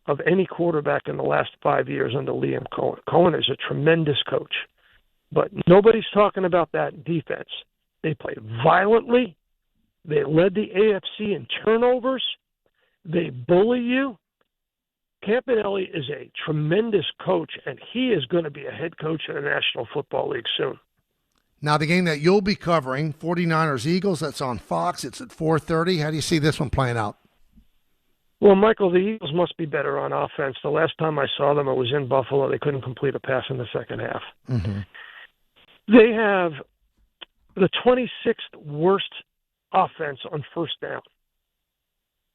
of any quarterback in the last 5 years under Liam Cohen. Cohen is a tremendous coach. But nobody's talking about that defense. They play violently. They led the AFC in turnovers. They bully you. Campanelli is a tremendous coach, and he is going to be a head coach in the National Football League soon. Now, the game that you'll be covering, 49ers-Eagles, that's on Fox. It's at 4:30. How do you see this one playing out? Well, Michael, the Eagles must be better on offense. The last time I saw them, it was in Buffalo. They couldn't complete a pass in the second half. Mm-hmm. They have the 26th worst offense on first down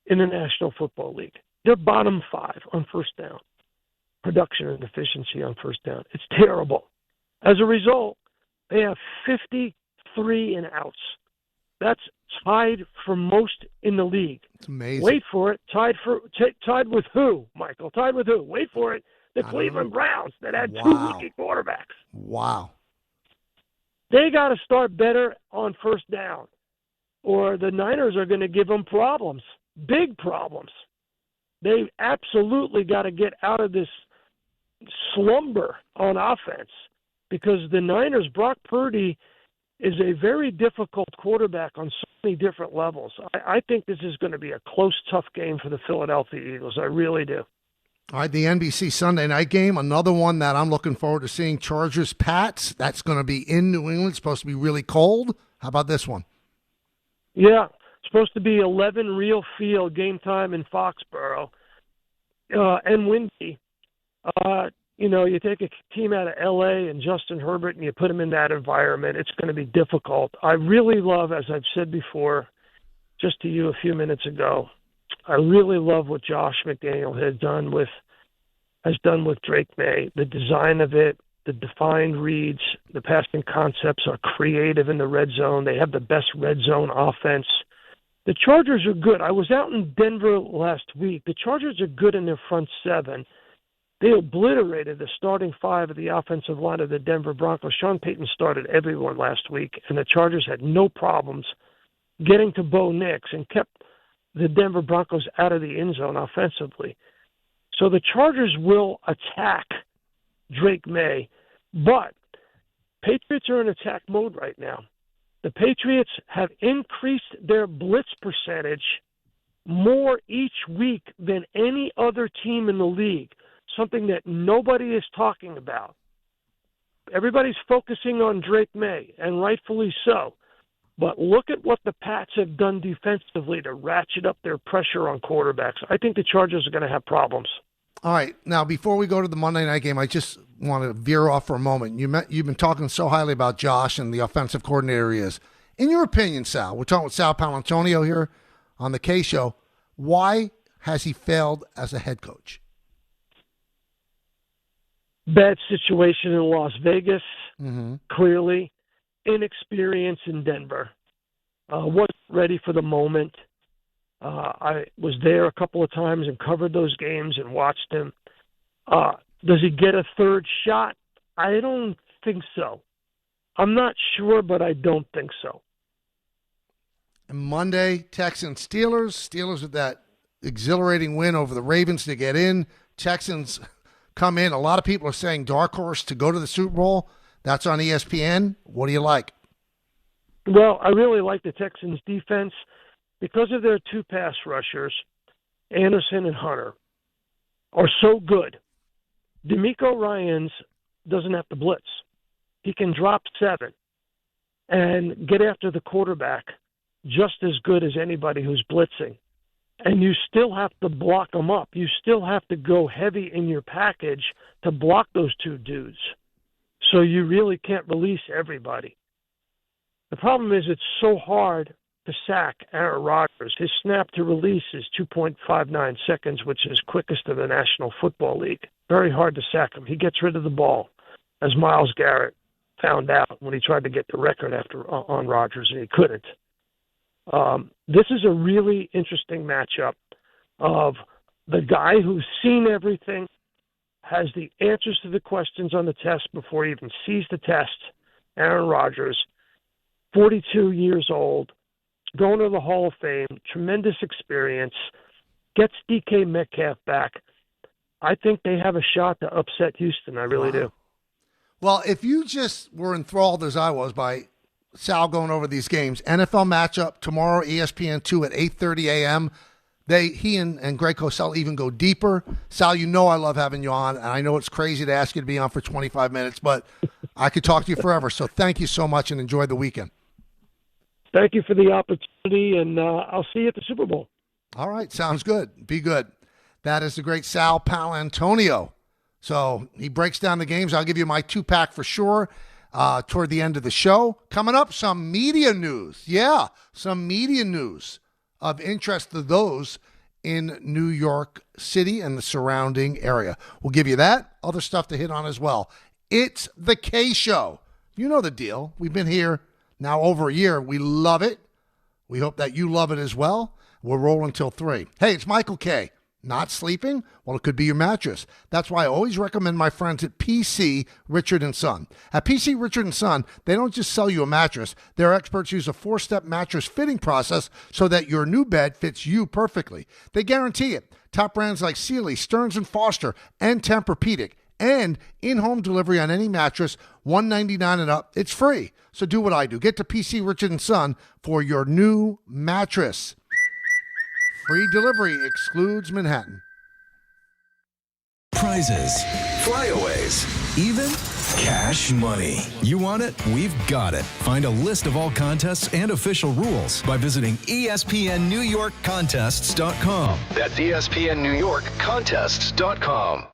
in the National Football League. They're bottom 5 on first down. Production and efficiency on first down. It's terrible. As a result, they have 53 and outs. That's tied for most in the league. It's amazing. Wait for it. Tied with who, Michael? Tied with who? Wait for it. The Cleveland Browns that had 2 rookie quarterbacks. Wow. They got to start better on first down, or the Niners are going to give them problems, big problems. They absolutely got to get out of this slumber on offense, because the Niners, Brock Purdy, is a very difficult quarterback on so many different levels. I think this is going to be a close, tough game for the Philadelphia Eagles. I really do. All right, the NBC Sunday night game, another one that I'm looking forward to seeing, Chargers-Pats. That's going to be in New England. It's supposed to be really cold. How about this one? Yeah, it's supposed to be 11 real field game time in Foxborough and windy. You know, you take a team out of L.A. and Justin Herbert and you put him in that environment, it's going to be difficult. I really love, as I've said before, just to you a few minutes ago, I really love what Josh McDaniel has done with Drake May. The design of it, the defined reads, the passing concepts are creative in the red zone. They have the best red zone offense. The Chargers are good. I was out in Denver last week. The Chargers are good in their front 7. They obliterated the starting 5 of the offensive line of the Denver Broncos. Sean Payton started everyone last week, and the Chargers had no problems getting to Bo Nix and kept the Denver Broncos out of the end zone offensively. So the Chargers will attack Drake May, but Patriots are in attack mode right now. The Patriots have increased their blitz percentage more each week than any other team in the league, something that nobody is talking about. Everybody's focusing on Drake May, and rightfully so. But look at what the Pats have done defensively to ratchet up their pressure on quarterbacks. I think the Chargers are going to have problems. All right. Now, before we go to the Monday night game, I just want to veer off for a moment. You've been talking so highly about Josh and the offensive coordinator he is. In your opinion, Sal, we're talking with Sal Paolantonio here on the K Show. Why has he failed as a head coach? Bad situation in Las Vegas, clearly. Inexperience in Denver. Wasn't ready for the moment. I was there a couple of times and covered those games and watched him. Does he get a third shot? I don't think so. I'm not sure, but I don't think so. And Monday, Texans, Steelers. Steelers with that exhilarating win over the Ravens to get in. Texans come in. A lot of people are saying dark horse to go to the Super Bowl. That's on ESPN. What do you like? Well, I really like the Texans' defense because of their two pass rushers, Anderson and Hunter, are so good. DeMeco Ryans doesn't have to blitz. He can drop 7 and get after the quarterback just as good as anybody who's blitzing. And you still have to block them up. You still have to go heavy in your package to block those two dudes. So you really can't release everybody. The problem is it's so hard to sack Aaron Rodgers. His snap to release is 2.59 seconds, which is quickest in the National Football League. Very hard to sack him. He gets rid of the ball, as Myles Garrett found out when he tried to get the record on Rodgers, and he couldn't. This is a really interesting matchup of the guy who's seen everything, has the answers to the questions on the test before he even sees the test, Aaron Rodgers, 42 years old, going to the Hall of Fame, tremendous experience, gets DK Metcalf back. I think they have a shot to upset Houston. I really do. Well, if you just were enthralled as I was by Sal going over these games, NFL matchup tomorrow, ESPN2 at 8:30 a.m., He and Greg Cosell even go deeper. Sal, you know I love having you on, and I know it's crazy to ask you to be on for 25 minutes, but I could talk to you forever. So thank you so much, and enjoy the weekend. Thank you for the opportunity, and I'll see you at the Super Bowl. All right, sounds good. Be good. That is the great Sal Paolantonio. So he breaks down the games. I'll give you my 2-pack for sure toward the end of the show. Coming up, some media news. Yeah, some media news of interest to those in New York City and the surrounding area. We'll give you that. Other stuff to hit on as well. It's the K Show. You know the deal. We've been here now over a year. We love it. We hope that you love it as well. We're rolling till 3. Hey, it's Michael K. Not sleeping? Well, it could be your mattress. That's why I always recommend my friends at PC Richard & Son. At PC Richard & Son, they don't just sell you a mattress. Their experts use a 4-step mattress fitting process so that your new bed fits you perfectly. They guarantee it. Top brands like Sealy, Stearns & Foster, and Tempur-Pedic. And in-home delivery on any mattress, $199 and up. It's free. So do what I do. Get to PC Richard & Son for your new mattress. Free delivery excludes Manhattan. Prizes, flyaways, even cash money. You want it? We've got it. Find a list of all contests and official rules by visiting ESPNNewYorkContests.com. That's ESPNNewYorkContests.com.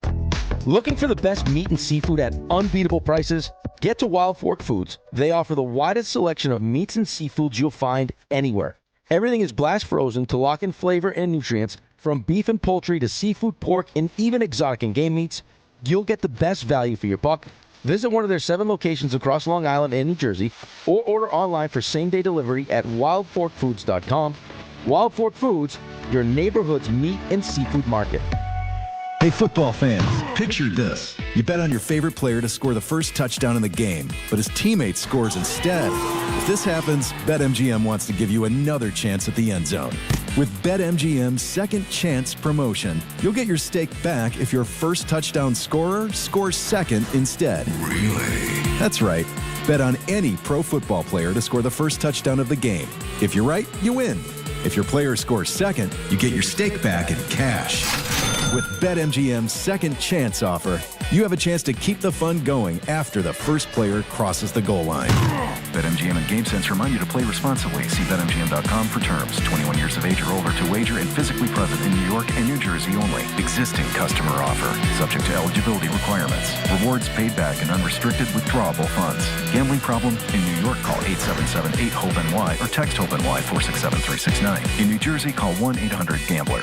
Looking for the best meat and seafood at unbeatable prices? Get to Wild Fork Foods. They offer the widest selection of meats and seafoods you'll find anywhere. Everything is blast frozen to lock in flavor and nutrients. From beef and poultry to seafood, pork, and even exotic and game meats, you'll get the best value for your buck. Visit one of their 7 locations across Long Island and New Jersey, or order online for same-day delivery at wildforkfoods.com. Wild Fork Foods, your neighborhood's meat and seafood market. Hey, football fans, picture this. You bet on your favorite player to score the first touchdown in the game, but his teammate scores instead. If this happens, BetMGM wants to give you another chance at the end zone. With BetMGM's second chance promotion, you'll get your stake back if your first touchdown scorer scores second instead. Really? That's right. Bet on any pro football player to score the first touchdown of the game. If you're right, you win. If your player scores second, you get your stake back in cash. With BetMGM's second chance offer, you have a chance to keep the fun going after the first player crosses the goal line. BetMGM and GameSense remind you to play responsibly. See BetMGM.com for terms. 21 years of age or older to wager and physically present in New York and New Jersey only. Existing customer offer. Subject to eligibility requirements. Rewards paid back in unrestricted withdrawable funds. Gambling problem? In New York, call 877-8-HOPE-NY or text HOPE-NY 467-369. In New Jersey, call 1-800-GAMBLER.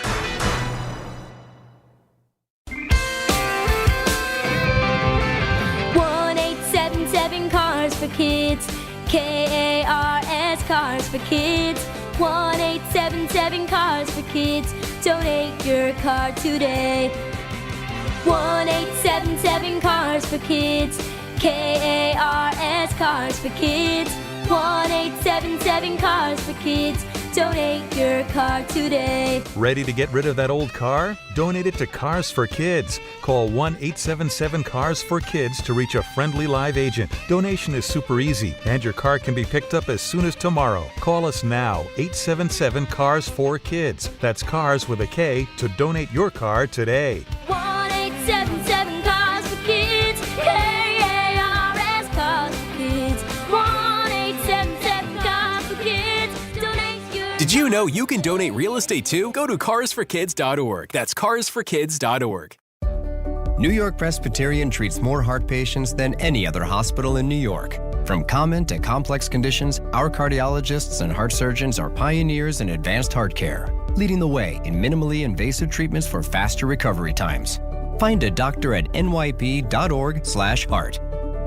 1-877 Cars for Kids. KARS Cars for Kids. 1-877 Cars for Kids. Donate your car today. 1-877 Cars for Kids. KARS Cars for Kids. 1-877 Cars for Kids. Donate your car today. Ready to get rid of that old car? Donate it to Cars for Kids. Call 1-877-CARS-FOR-KIDS to reach a friendly live agent. Donation is super easy, and your car can be picked up as soon as tomorrow. Call us now, 877-CARS-FOR-KIDS. That's cars with a K to donate your car today. 1-877 Cars for Kids. KARS Cars for Kids. 1-877 Cars for Kids. Donate your. Did you know you can donate real estate too? Go to carsforkids.org. That's carsforkids.org. New York Presbyterian treats more heart patients than any other hospital in New York. From common to complex conditions, our cardiologists and heart surgeons are pioneers in advanced heart care, leading the way in minimally invasive treatments for faster recovery times. Find a doctor at nyp.org/heart.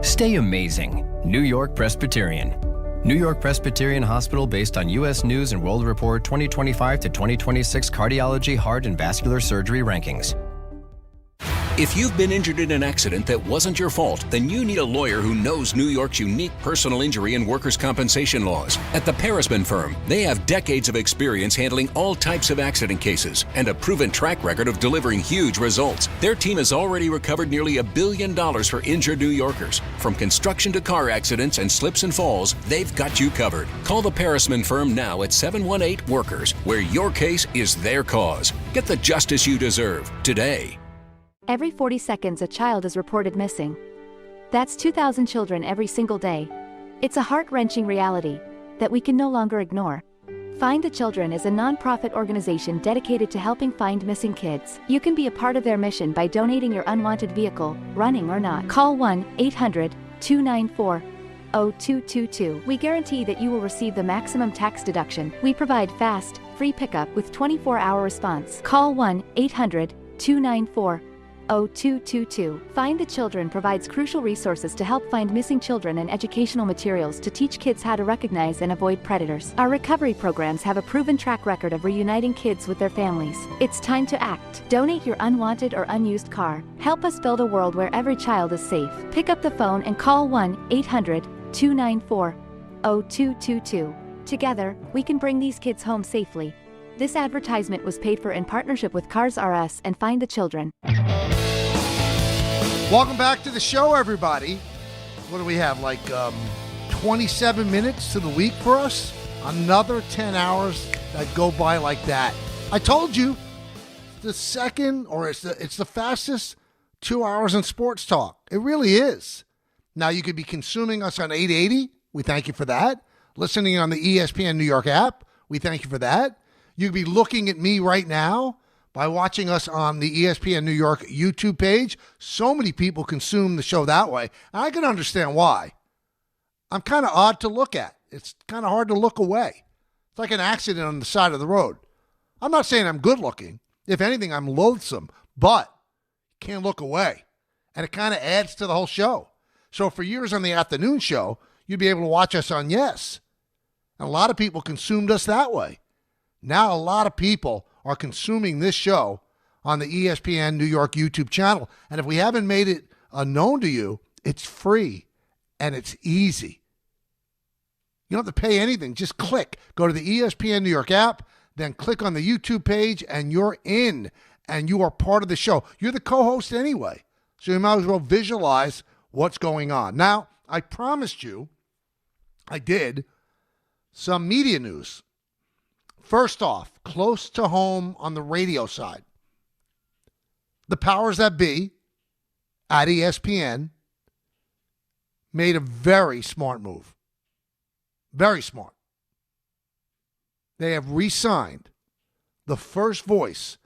Stay amazing. New York Presbyterian. New York Presbyterian Hospital based on U.S. News and World Report 2025 to 2026 Cardiology, Heart, and Vascular Surgery Rankings. If you've been injured in an accident that wasn't your fault, then you need a lawyer who knows New York's unique personal injury and workers' compensation laws. At the Parisman Firm, they have decades of experience handling all types of accident cases and a proven track record of delivering huge results. Their team has already recovered nearly $1 billion for injured New Yorkers. From construction to car accidents and slips and falls, they've got you covered. Call the Parisman Firm now at 718-WORKERS, where your case is their cause. Get the justice you deserve today. Every 40 seconds, a child is reported missing. That's 2,000 children every single day. It's a heart-wrenching reality that we can no longer ignore. Find the Children is a non-profit organization dedicated to helping find missing kids. You can be a part of their mission by donating your unwanted vehicle, running or not. Call 1-800-294-0222. We guarantee that you will receive the maximum tax deduction. We provide fast, free pickup with 24-hour response. Call 1-800-294-0222. Find the Children provides crucial resources to help find missing children and educational materials to teach kids how to recognize and avoid predators. Our recovery programs have a proven track record of reuniting kids with their families. It's time to act. Donate your unwanted or unused car. Help us build a world where every child is safe. Pick up the phone and call 1-800-294-0222. Together, we can bring these kids home safely. This advertisement was paid for in partnership with Cars R Us and Find the Children. Welcome back to the show, everybody. What do we have, 27 minutes to the week for us? Another 10 hours that go by like that. I told you, it's the fastest 2 hours in sports talk. It really is. Now, you could be consuming us on 880. We thank you for that. Listening on the ESPN New York app. We thank you for that. You could be looking at me right now by watching us on the ESPN New York YouTube page. So many people consume the show that way. And I can understand why. I'm kind of odd to look at. It's kind of hard to look away. It's like an accident on the side of the road. I'm not saying I'm good looking. If anything, I'm loathsome. But you can't look away. And it kind of adds to the whole show. So for years on the afternoon show, you'd be able to watch us on Yes. And a lot of people consumed us that way. Now a lot of people are consuming this show on the ESPN New York YouTube channel. And if we haven't made it known to you, it's free and it's easy. You don't have to pay anything. Just click. Go to the ESPN New York app, then click on the YouTube page, and you're in, and you are part of the show. You're the co-host anyway, so you might as well visualize what's going on. Now, I promised you, I did, some media news. First off, close to home on the radio side, the powers that be at ESPN made a very smart move. Very smart. They have re-signed the first voice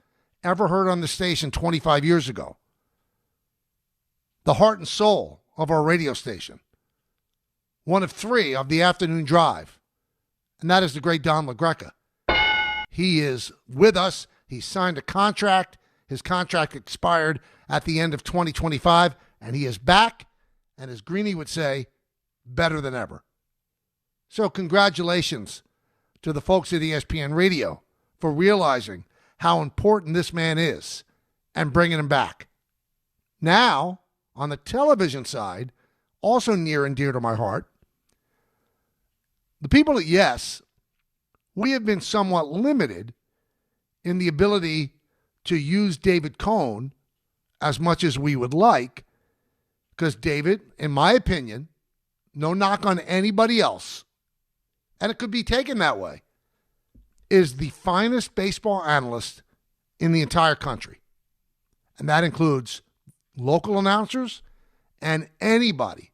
ever heard on the station 25 years ago. The heart and soul of our radio station. One of three of the afternoon drive. And that is the great Don LaGreca. He is with us. He signed a contract. His contract expired at the end of 2025. And he is back. And as Greeny would say, better than ever. So congratulations to the folks at ESPN Radio for realizing how important this man is and bringing him back. Now, on the television side, also near and dear to my heart, the people at Yes, we have been somewhat limited in the ability to use David Cohn as much as we would like, because David, in my opinion, no knock on anybody else, and it could be taken that way, is the finest baseball analyst in the entire country. And that includes local announcers and anybody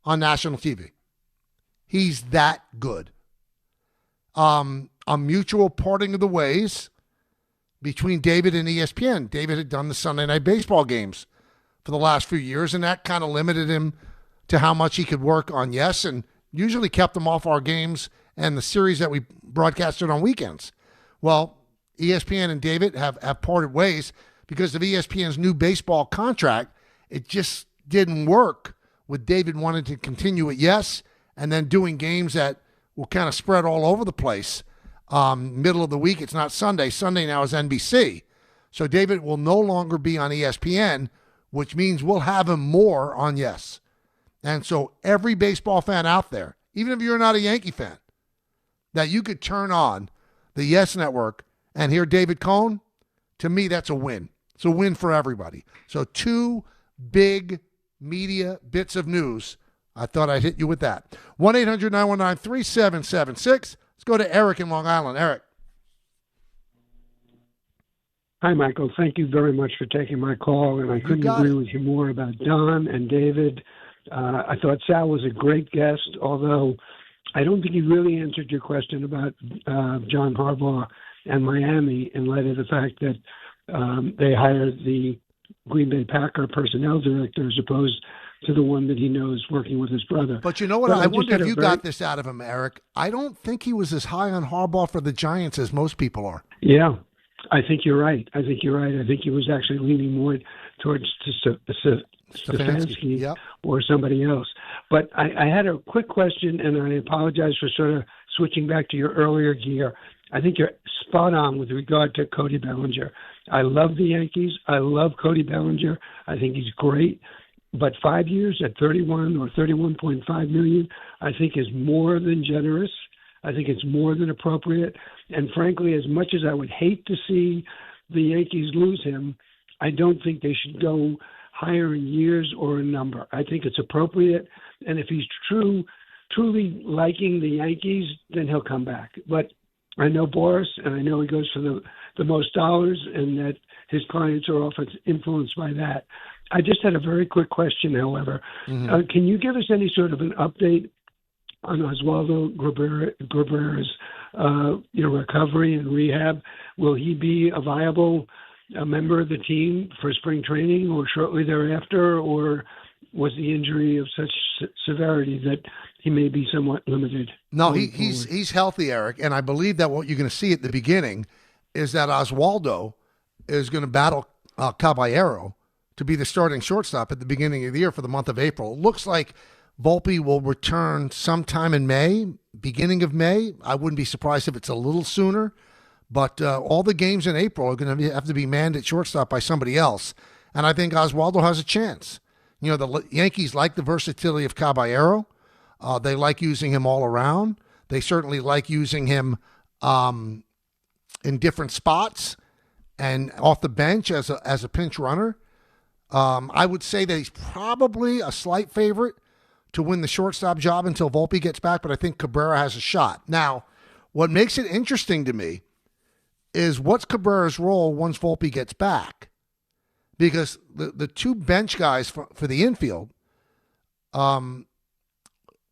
on national TV. He's that good. A mutual parting of the ways between David and ESPN. David had done the Sunday Night Baseball games for the last few years, and that kind of limited him to how much he could work on Yes, and usually kept him off our games and the series that we broadcasted on weekends. Well, ESPN and David have parted ways because of ESPN's new baseball contract. It just didn't work with David wanting to continue at Yes and then doing games that will kind of spread all over the place. Middle of the week, it's not Sunday. Sunday now is NBC. So David will no longer be on ESPN, which means we'll have him more on Yes. And so every baseball fan out there, even if you're not a Yankee fan, that you could turn on the Yes Network and hear David Cohn, to me, that's a win. It's a win for everybody. So two big media bits of news. I thought I'd hit you with that. 1-800-919-3776. Let's go to Eric in Long Island. Eric. Hi, Michael. Thank you very much for taking my call, and I couldn't agree with you more about Don and David. I thought Sal was a great guest, although I don't think he really answered your question about John Harbaugh and Miami in light of the fact that they hired the Green Bay Packer personnel director as opposed to the one that he knows working with his brother. But you know what? I wonder if you got this out of him, Eric. I don't think he was as high on Harbaugh for the Giants as most people are. Yeah, I think you're right. I think he was actually leaning more towards Stefanski or somebody else. But I had a quick question, and I apologize for sort of switching back to your earlier gear. I think you're spot on with regard to Cody Bellinger. I love the Yankees. I love Cody Bellinger. I think he's great. But 5 years at 31 or 31.5 million, I think is more than generous. I think it's more than appropriate. And frankly, as much as I would hate to see the Yankees lose him, I don't think they should go higher in years or a number. I think it's appropriate. And if he's truly liking the Yankees, then he'll come back. But I know Boris, and I know he goes for the most dollars, and that his clients are often influenced by that. I just had a very quick question, however. Mm-hmm. Can you give us any sort of an update on Oswaldo Cabrera's recovery and rehab? Will he be a viable member of the team for spring training or shortly thereafter, or was the injury of such severity that he may be somewhat limited? No, he's healthy, Eric, and I believe that what you're going to see at the beginning is that Oswaldo is going to battle Caballero to be the starting shortstop at the beginning of the year for the month of April. It looks like Volpe will return sometime in May, beginning of May. I wouldn't be surprised if it's a little sooner, But all the games in April are going to have to be manned at shortstop by somebody else. And I think Oswaldo has a chance. You know, the Yankees like the versatility of Cabrera. They like using him all around. They certainly like using him in different spots and off the bench as a pinch runner. I would say that he's probably a slight favorite to win the shortstop job until Volpe gets back, but I think Cabrera has a shot. Now, what makes it interesting to me is what's Cabrera's role once Volpe gets back? Because the two bench guys for the infield, one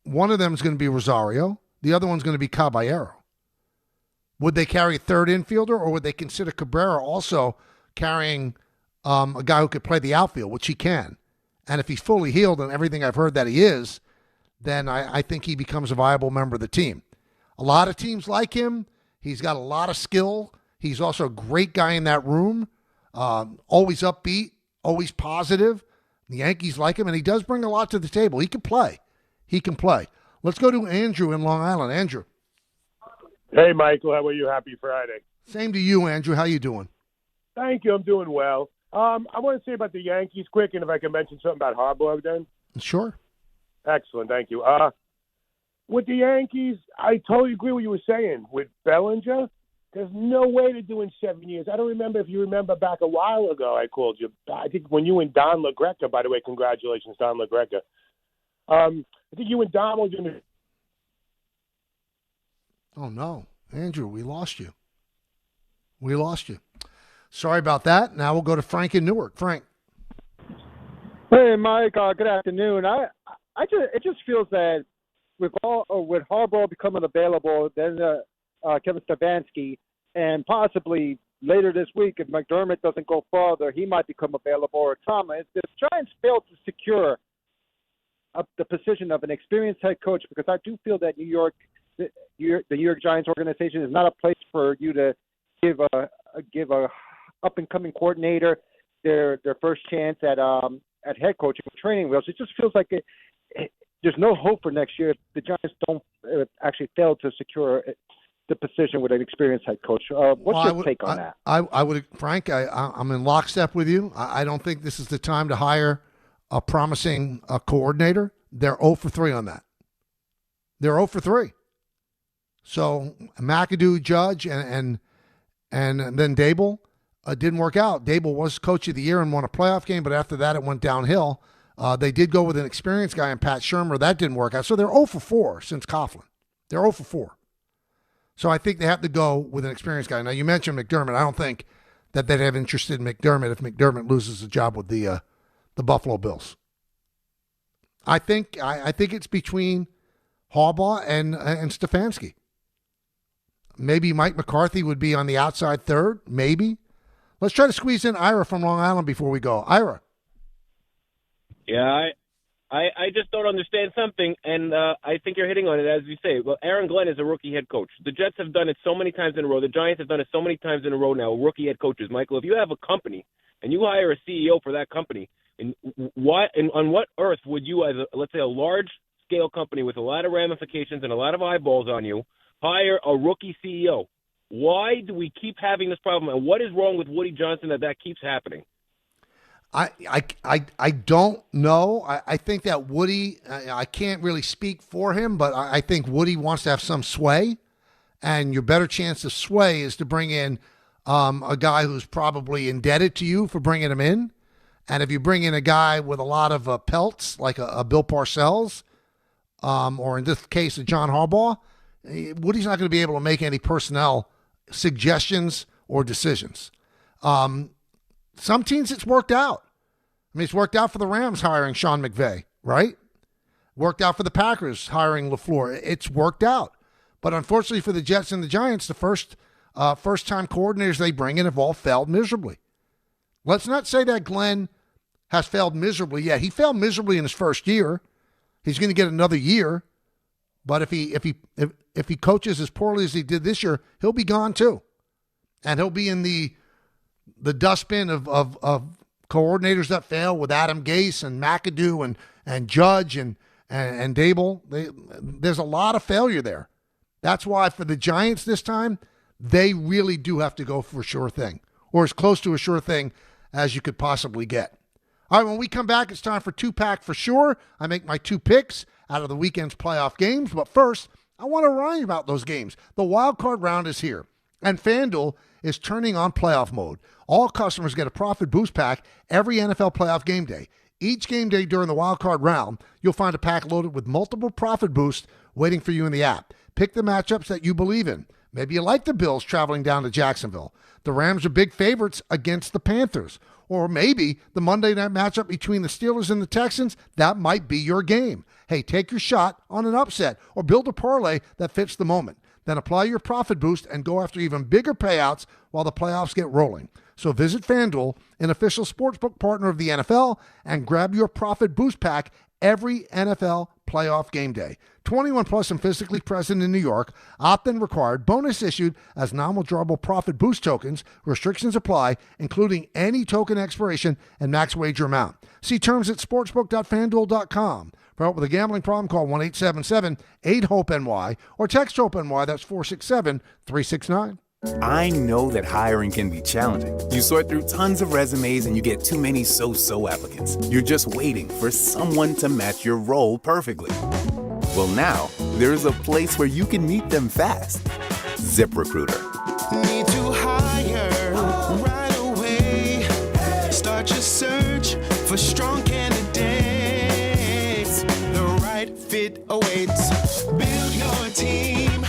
of them is going to be Rosario. The other one's going to be Caballero. Would they carry a third infielder, or would they consider Cabrera also carrying a guy who could play the outfield, which he can? And if he's fully healed, and everything I've heard that he is, then I think he becomes a viable member of the team. A lot of teams like him. He's got a lot of skill. He's also a great guy in that room. Always upbeat, always positive. The Yankees like him, and he does bring a lot to the table. He can play. Let's go to Andrew in Long Island. Andrew. Hey, Michael. How are you? Happy Friday. Same to you, Andrew. How you doing? Thank you. I'm doing well. I want to say about the Yankees quick, and if I can mention something about Harbaugh then. Sure. Excellent. Thank you. With the Yankees, I totally agree with what you were saying. With Bellinger, there's no way to do in 7 years. I don't remember if you remember back a while ago I called you. I think when you and Don LaGreca, by the way, congratulations, Don LaGreca. I think you and Don were doing it. Oh, no. Andrew, we lost you. Sorry about that. Now we'll go to Frank in Newark. Frank. Hey, Mike. Good afternoon. It just feels that with Harbaugh becoming available, then Kevin Stefanski, and possibly later this week, if McDermott doesn't go farther, he might become available, or Thomas. The Giants failed to secure the position of an experienced head coach, because I do feel that the New York Giants organization is not a place for you to give a up and coming coordinator their first chance at head coaching training wheels. It just feels like there's no hope for next year if the Giants don't actually fail to secure the position with an experienced head coach. What's your take on that? I would, Frank. I'm in lockstep with you. I don't think this is the time to hire a promising coordinator. They're 0 for 3 on that. They're 0 for 3. So McAdoo, Judge, and then Dable didn't work out. Dable was coach of the year and won a playoff game, but after that it went downhill. They did go with an experienced guy in Pat Shermer. That didn't work out. So they're 0 for 4 since Coughlin. They're 0 for 4. So I think they have to go with an experienced guy. Now, you mentioned McDermott. I don't think that they'd have interest in McDermott if McDermott loses the job with the Buffalo Bills. I think it's between Harbaugh and Stefanski. Maybe Mike McCarthy would be on the outside third. Maybe. Let's try to squeeze in Ira from Long Island before we go. Ira. Yeah, I just don't understand something, and I think you're hitting on it, as you say. Well, Aaron Glenn is a rookie head coach. The Jets have done it so many times in a row. The Giants have done it so many times in a row now, rookie head coaches. Michael, if you have a company and you hire a CEO for that company, and on what earth would you, as let's say a large-scale company with a lot of ramifications and a lot of eyeballs on you, hire a rookie CEO? Why do we keep having this problem, and what is wrong with Woody Johnson that keeps happening? I don't know. I think that Woody, I can't really speak for him, but I think Woody wants to have some sway, and your better chance of sway is to bring in a guy who's probably indebted to you for bringing him in. And if you bring in a guy with a lot of pelts, like a Bill Parcells, or in this case, a John Harbaugh, Woody's not going to be able to make any personnel suggestions or decisions. Some teams it's worked out. I mean, it's worked out for the Rams hiring Sean McVay, right? Worked out for the Packers hiring LaFleur. It's worked out. But unfortunately for the Jets and the Giants, the first-time coordinators they bring in have all failed miserably. Let's not say that Glenn has failed miserably yet. He failed miserably in his first year. He's going to get another year. But if he coaches as poorly as he did this year, he'll be gone too. And he'll be in the dustbin of coordinators that fail with Adam Gase and McAdoo and Judge and Dable. There's a lot of failure there. That's why for the Giants this time, they really do have to go for a sure thing, or as close to a sure thing as you could possibly get. All right, when we come back, it's time for two-pack for sure. I make my 2 picks out of the weekend's playoff games. But first, I want to remind you about those games. The Wildcard round is here, and FanDuel is turning on playoff mode. All customers get a profit boost pack every NFL playoff game day. Each game day during the Wildcard round, you'll find a pack loaded with multiple profit boosts waiting for you in the app. Pick the matchups that you believe in. Maybe you like the Bills traveling down to Jacksonville. The Rams are big favorites against the Panthers. Or maybe the Monday night matchup between the Steelers and the Texans, that might be your game. Hey, take your shot on an upset or build a parlay that fits the moment. Then apply your profit boost and go after even bigger payouts while the playoffs get rolling. So visit FanDuel, an official sportsbook partner of the NFL, and grab your profit boost pack every NFL playoff game day. 21 plus and physically present in New York. Opt-in required. Bonus issued as non-withdrawable profit boost tokens. Restrictions apply, including any token expiration and max wager amount. See terms at sportsbook.fanduel.com. For help with a gambling problem, call 1-877-8-HOPE-NY or text HOPE-NY. That's 467-369. I know that hiring can be challenging. You sort through tons of resumes and you get too many so-so applicants. You're just waiting for someone to match your role perfectly. Well, now, there's a place where you can meet them fast. ZipRecruiter. Need to hire right away. Start your search for strong candidates. The right fit awaits. Build your team.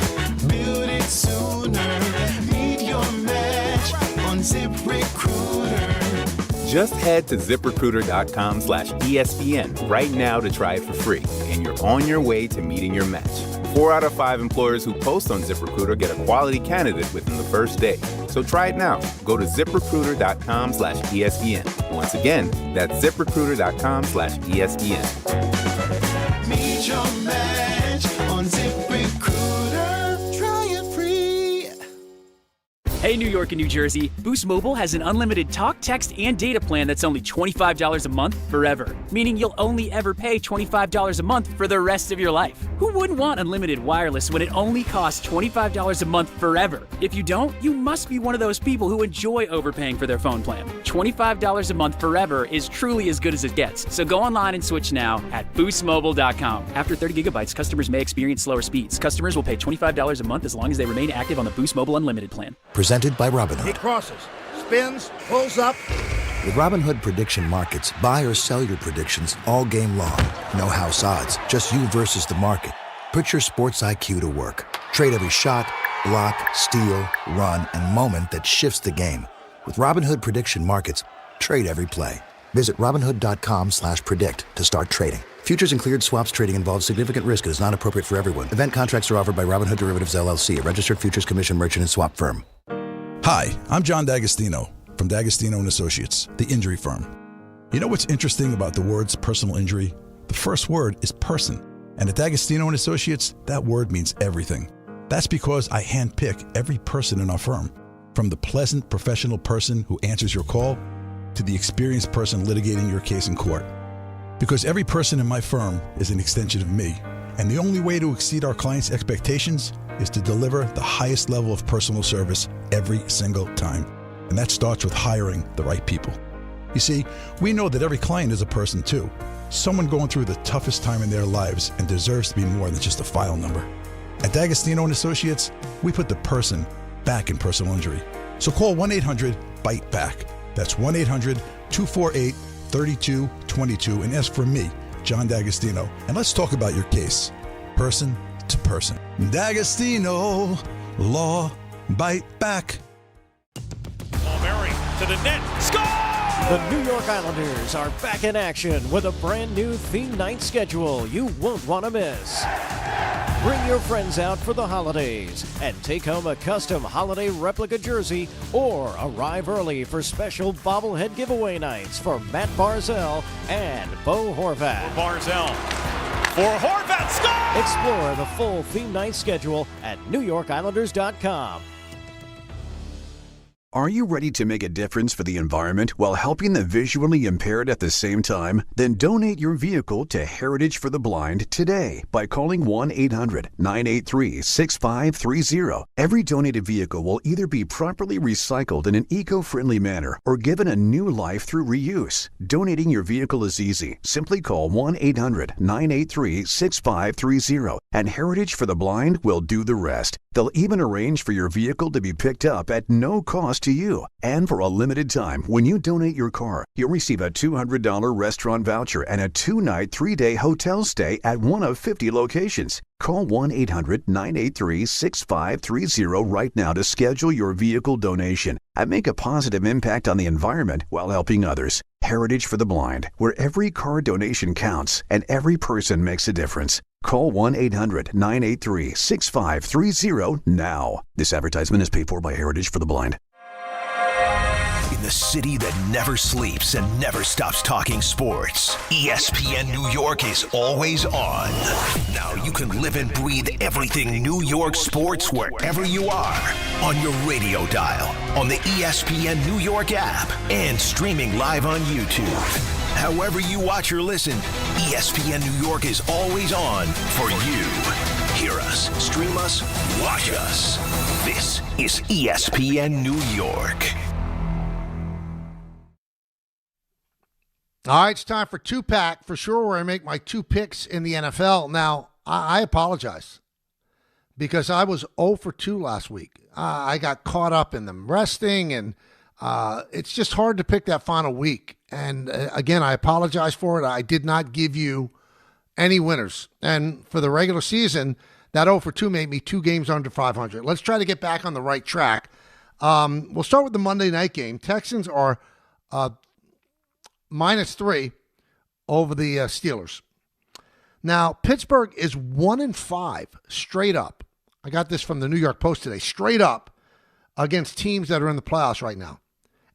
Build it sooner. Meet your match on ZipRecruiter. Just head to ZipRecruiter.com/ESPN right now to try it for free, and you're on your way to meeting your match. 4 out of 5 employers who post on ZipRecruiter get a quality candidate within the first day. So try it now. Go to ZipRecruiter.com/ESPN. Once again, that's ZipRecruiter.com/ESPN. Meet your match on ZipRecruiter. Try it free. Hey, New York and New Jersey, Boost Mobile has an unlimited talk, text, and data plan that's only $25 a month forever, meaning you'll only ever pay $25 a month for the rest of your life. Who wouldn't want unlimited wireless when it only costs $25 a month forever? If you don't, you must be one of those people who enjoy overpaying for their phone plan. $25 a month forever is truly as good as it gets, so go online and switch now at boostmobile.com. After 30 gigabytes, customers may experience slower speeds. Customers will pay $25 a month as long as they remain active on the Boost Mobile Unlimited plan. Presented by Robinhood. He crosses, spins, pulls up. With Robinhood Prediction Markets, buy or sell your predictions all game long. No house odds, just you versus the market. Put your sports IQ to work. Trade every shot, block, steal, run, and moment that shifts the game. With Robinhood Prediction Markets, trade every play. Visit Robinhood.com/predict to start trading. Futures and cleared swaps trading involves significant risk and is not appropriate for everyone. Event contracts are offered by Robinhood Derivatives LLC, a registered futures commission merchant and swap firm. Hi, I'm John D'Agostino from D'Agostino & Associates, the injury firm. You know what's interesting about the words personal injury? The first word is person. And at D'Agostino & Associates, that word means everything. That's because I handpick every person in our firm, from the pleasant professional person who answers your call to the experienced person litigating your case in court. Because every person in my firm is an extension of me, and the only way to exceed our clients' expectations is to deliver the highest level of personal service every single time. And that starts with hiring the right people. You see, we know that every client is a person too. Someone going through the toughest time in their lives and deserves to be more than just a file number. At D'Agostino & Associates, we put the person back in personal injury. So call 1-800-BITE-BACK. That's 1-800-248-3222 and ask for me, John D'Agostino. And let's talk about your case, person to person. D'Agostino, law, bite back. Murray to the net, score! The New York Islanders are back in action with a brand new theme night schedule you won't want to miss. Bring your friends out for the holidays and take home a custom holiday replica jersey or arrive early for special bobblehead giveaway nights for Matt Barzal and Bo Horvat. Barzal for Horvat, score! Explore the full theme night schedule at NewYorkIslanders.com. Are you ready to make a difference for the environment while helping the visually impaired at the same time? Then donate your vehicle to Heritage for the Blind today by calling 1-800-983-6530. Every donated vehicle will either be properly recycled in an eco-friendly manner or given a new life through reuse. Donating your vehicle is easy. Simply call 1-800-983-6530 and Heritage for the Blind will do the rest. They'll even arrange for your vehicle to be picked up at no cost to you. And for a limited time, when you donate your car, you'll receive a $200 restaurant voucher and a 2-night, 3-day hotel stay at one of 50 locations. Call 1-800-983-6530 right now to schedule your vehicle donation and make a positive impact on the environment while helping others. Heritage for the Blind, where every car donation counts and every person makes a difference. Call 1-800-983-6530 now. This advertisement is paid for by Heritage for the Blind. In the city that never sleeps and never stops talking sports, ESPN New York is always on. Now you can live and breathe everything New York sports wherever you are. On your radio dial, on the ESPN New York app, and streaming live on YouTube. However you watch or listen, ESPN New York is always on for you. Hear us, stream us, watch us. This is ESPN New York. All right, it's time for two-pack for sure, where I make my two picks in the NFL. Now, I apologize because I was 0 for 2 last week. I got caught up in them resting, and it's just hard to pick that final week. And again, I apologize for it. I did not give you any winners. And for the regular season, that 0 for 2 made me 2 games under 500. Let's try to get back on the right track. We'll start with the Monday night game. Texans are -3 over the Steelers. Now, Pittsburgh is 1-5 straight up. I got this from the New York Post today. Straight up against teams that are in the playoffs right now.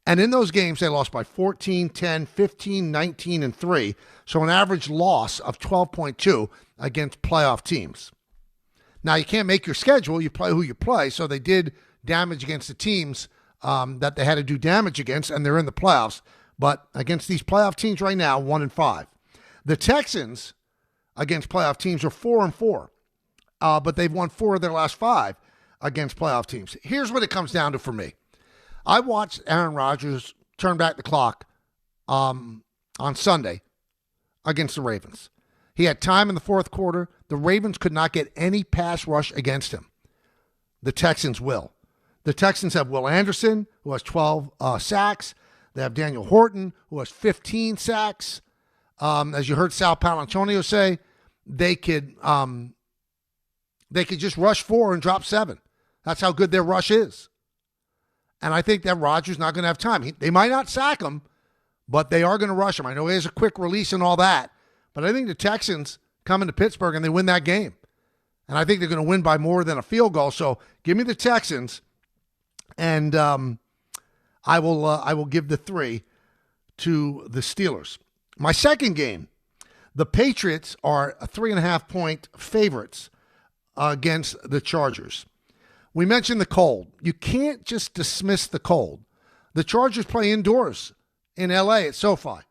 And in those games, they lost by 14, 10, 15, 19, and 3. So an average loss of 12.2 against playoff teams. Now, you can't make your schedule. You play who you play. So they did damage against the teams that they had to do damage against, and they're in the playoffs. But against these playoff teams right now, 1-5. The Texans against playoff teams are 4-4. But they've won 4 of their last 5 against playoff teams. Here's what it comes down to for me. I watched Aaron Rodgers turn back the clock on Sunday against the Ravens. He had time in the fourth quarter. The Ravens could not get any pass rush against him. The Texans will. The Texans have Will Anderson, who has 12 sacks. They have Daniel Horton, who has 15 sacks. As you heard Sal Paolantonio say, they could just rush 4 and drop 7. That's how good their rush is. And I think that Rodgers not going to have time. They might not sack him, but they are going to rush him. I know he has a quick release and all that, but I think the Texans come into Pittsburgh and they win that game. And I think they're going to win by more than a field goal. So give me the Texans, and I will give the 3 to the Steelers. My second game, the Patriots are 3.5-point favorites against the Chargers. We mentioned the cold. You can't just dismiss the cold. The Chargers play indoors in L.A. at SoFi,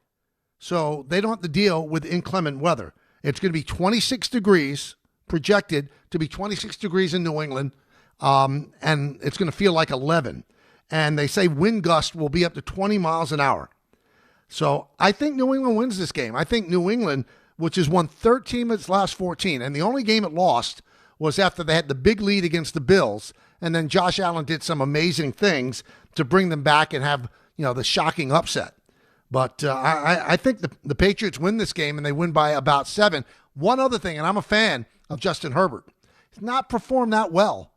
so they don't have to deal with inclement weather. It's going to be 26 degrees, projected to be 26 degrees in New England, and it's going to feel like 11. And they say wind gust will be up to 20 miles an hour. So I think New England wins this game. I think New England, which has won 13 of its last 14, and the only game it lost was after they had the big lead against the Bills, and then Josh Allen did some amazing things to bring them back and have, the shocking upset. But I think the Patriots win this game, and they win by about 7. One other thing, and I'm a fan of Justin Herbert. He's not performed that well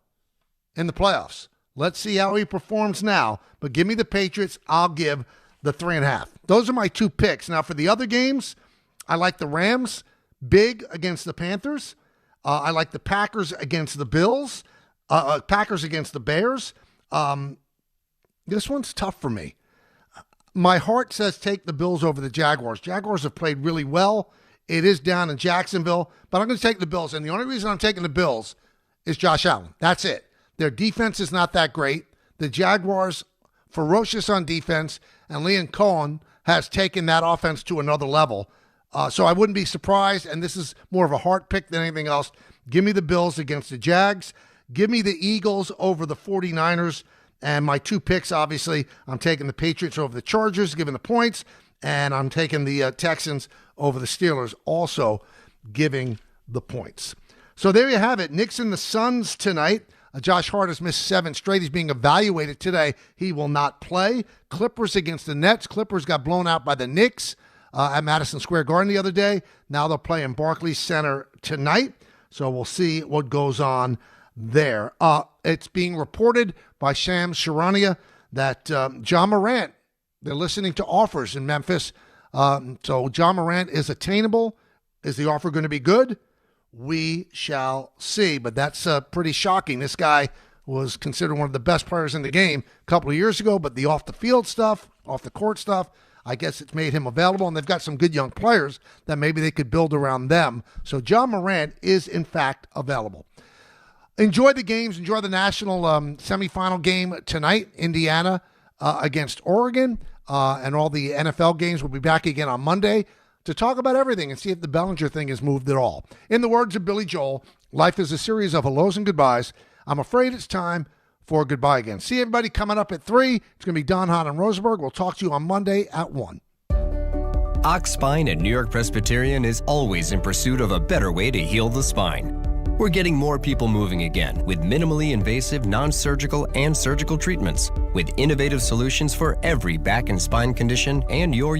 in the playoffs. Let's see how he performs now. But give me the Patriots. I'll give the 3.5. Those are my 2 picks. Now, for the other games, I like the Rams big against the Panthers. I like the Packers against the Bills. Packers against the Bears. This one's tough for me. My heart says take the Bills over the Jaguars. Jaguars have played really well. It is down in Jacksonville, but I'm going to take the Bills. And the only reason I'm taking the Bills is Josh Allen. That's it. Their defense is not that great. The Jaguars, ferocious on defense, and Liam Cohen has taken that offense to another level. So I wouldn't be surprised, and this is more of a heart pick than anything else. Give me the Bills against the Jags. Give me the Eagles over the 49ers. And my two picks, obviously, I'm taking the Patriots over the Chargers, giving the points, and I'm taking the Texans over the Steelers, also giving the points. So there you have it. Knicks and the Suns tonight. Josh Hart has missed 7 straight. He's being evaluated today. He will not play. Clippers against the Nets. Clippers got blown out by the Knicks at Madison Square Garden the other day. Now they'll play in Barclays Center tonight. So we'll see what goes on there. It's being reported by Shams Charania that John Morant, they're listening to offers in Memphis. So John Morant is attainable. Is the offer going to be good? We shall see, but that's pretty shocking. This guy was considered one of the best players in the game a couple of years ago, but the off-the-field stuff, off-the-court stuff, I guess it's made him available, and they've got some good young players that maybe they could build around them. So John Morant is, in fact, available. Enjoy the games. Enjoy the national semifinal game tonight, Indiana against Oregon, and all the NFL games. We'll be back again on Monday to talk about everything and see if the Bellinger thing has moved at all. In the words of Billy Joel, life is a series of hellos and goodbyes. I'm afraid it's time for goodbye again. See everybody coming up at 3. It's going to be Don Hahn and Rosenberg. We'll talk to you on Monday at 1. Ox Spine at New York Presbyterian is always in pursuit of a better way to heal the spine. We're getting more people moving again with minimally invasive, non-surgical, and surgical treatments with innovative solutions for every back and spine condition and your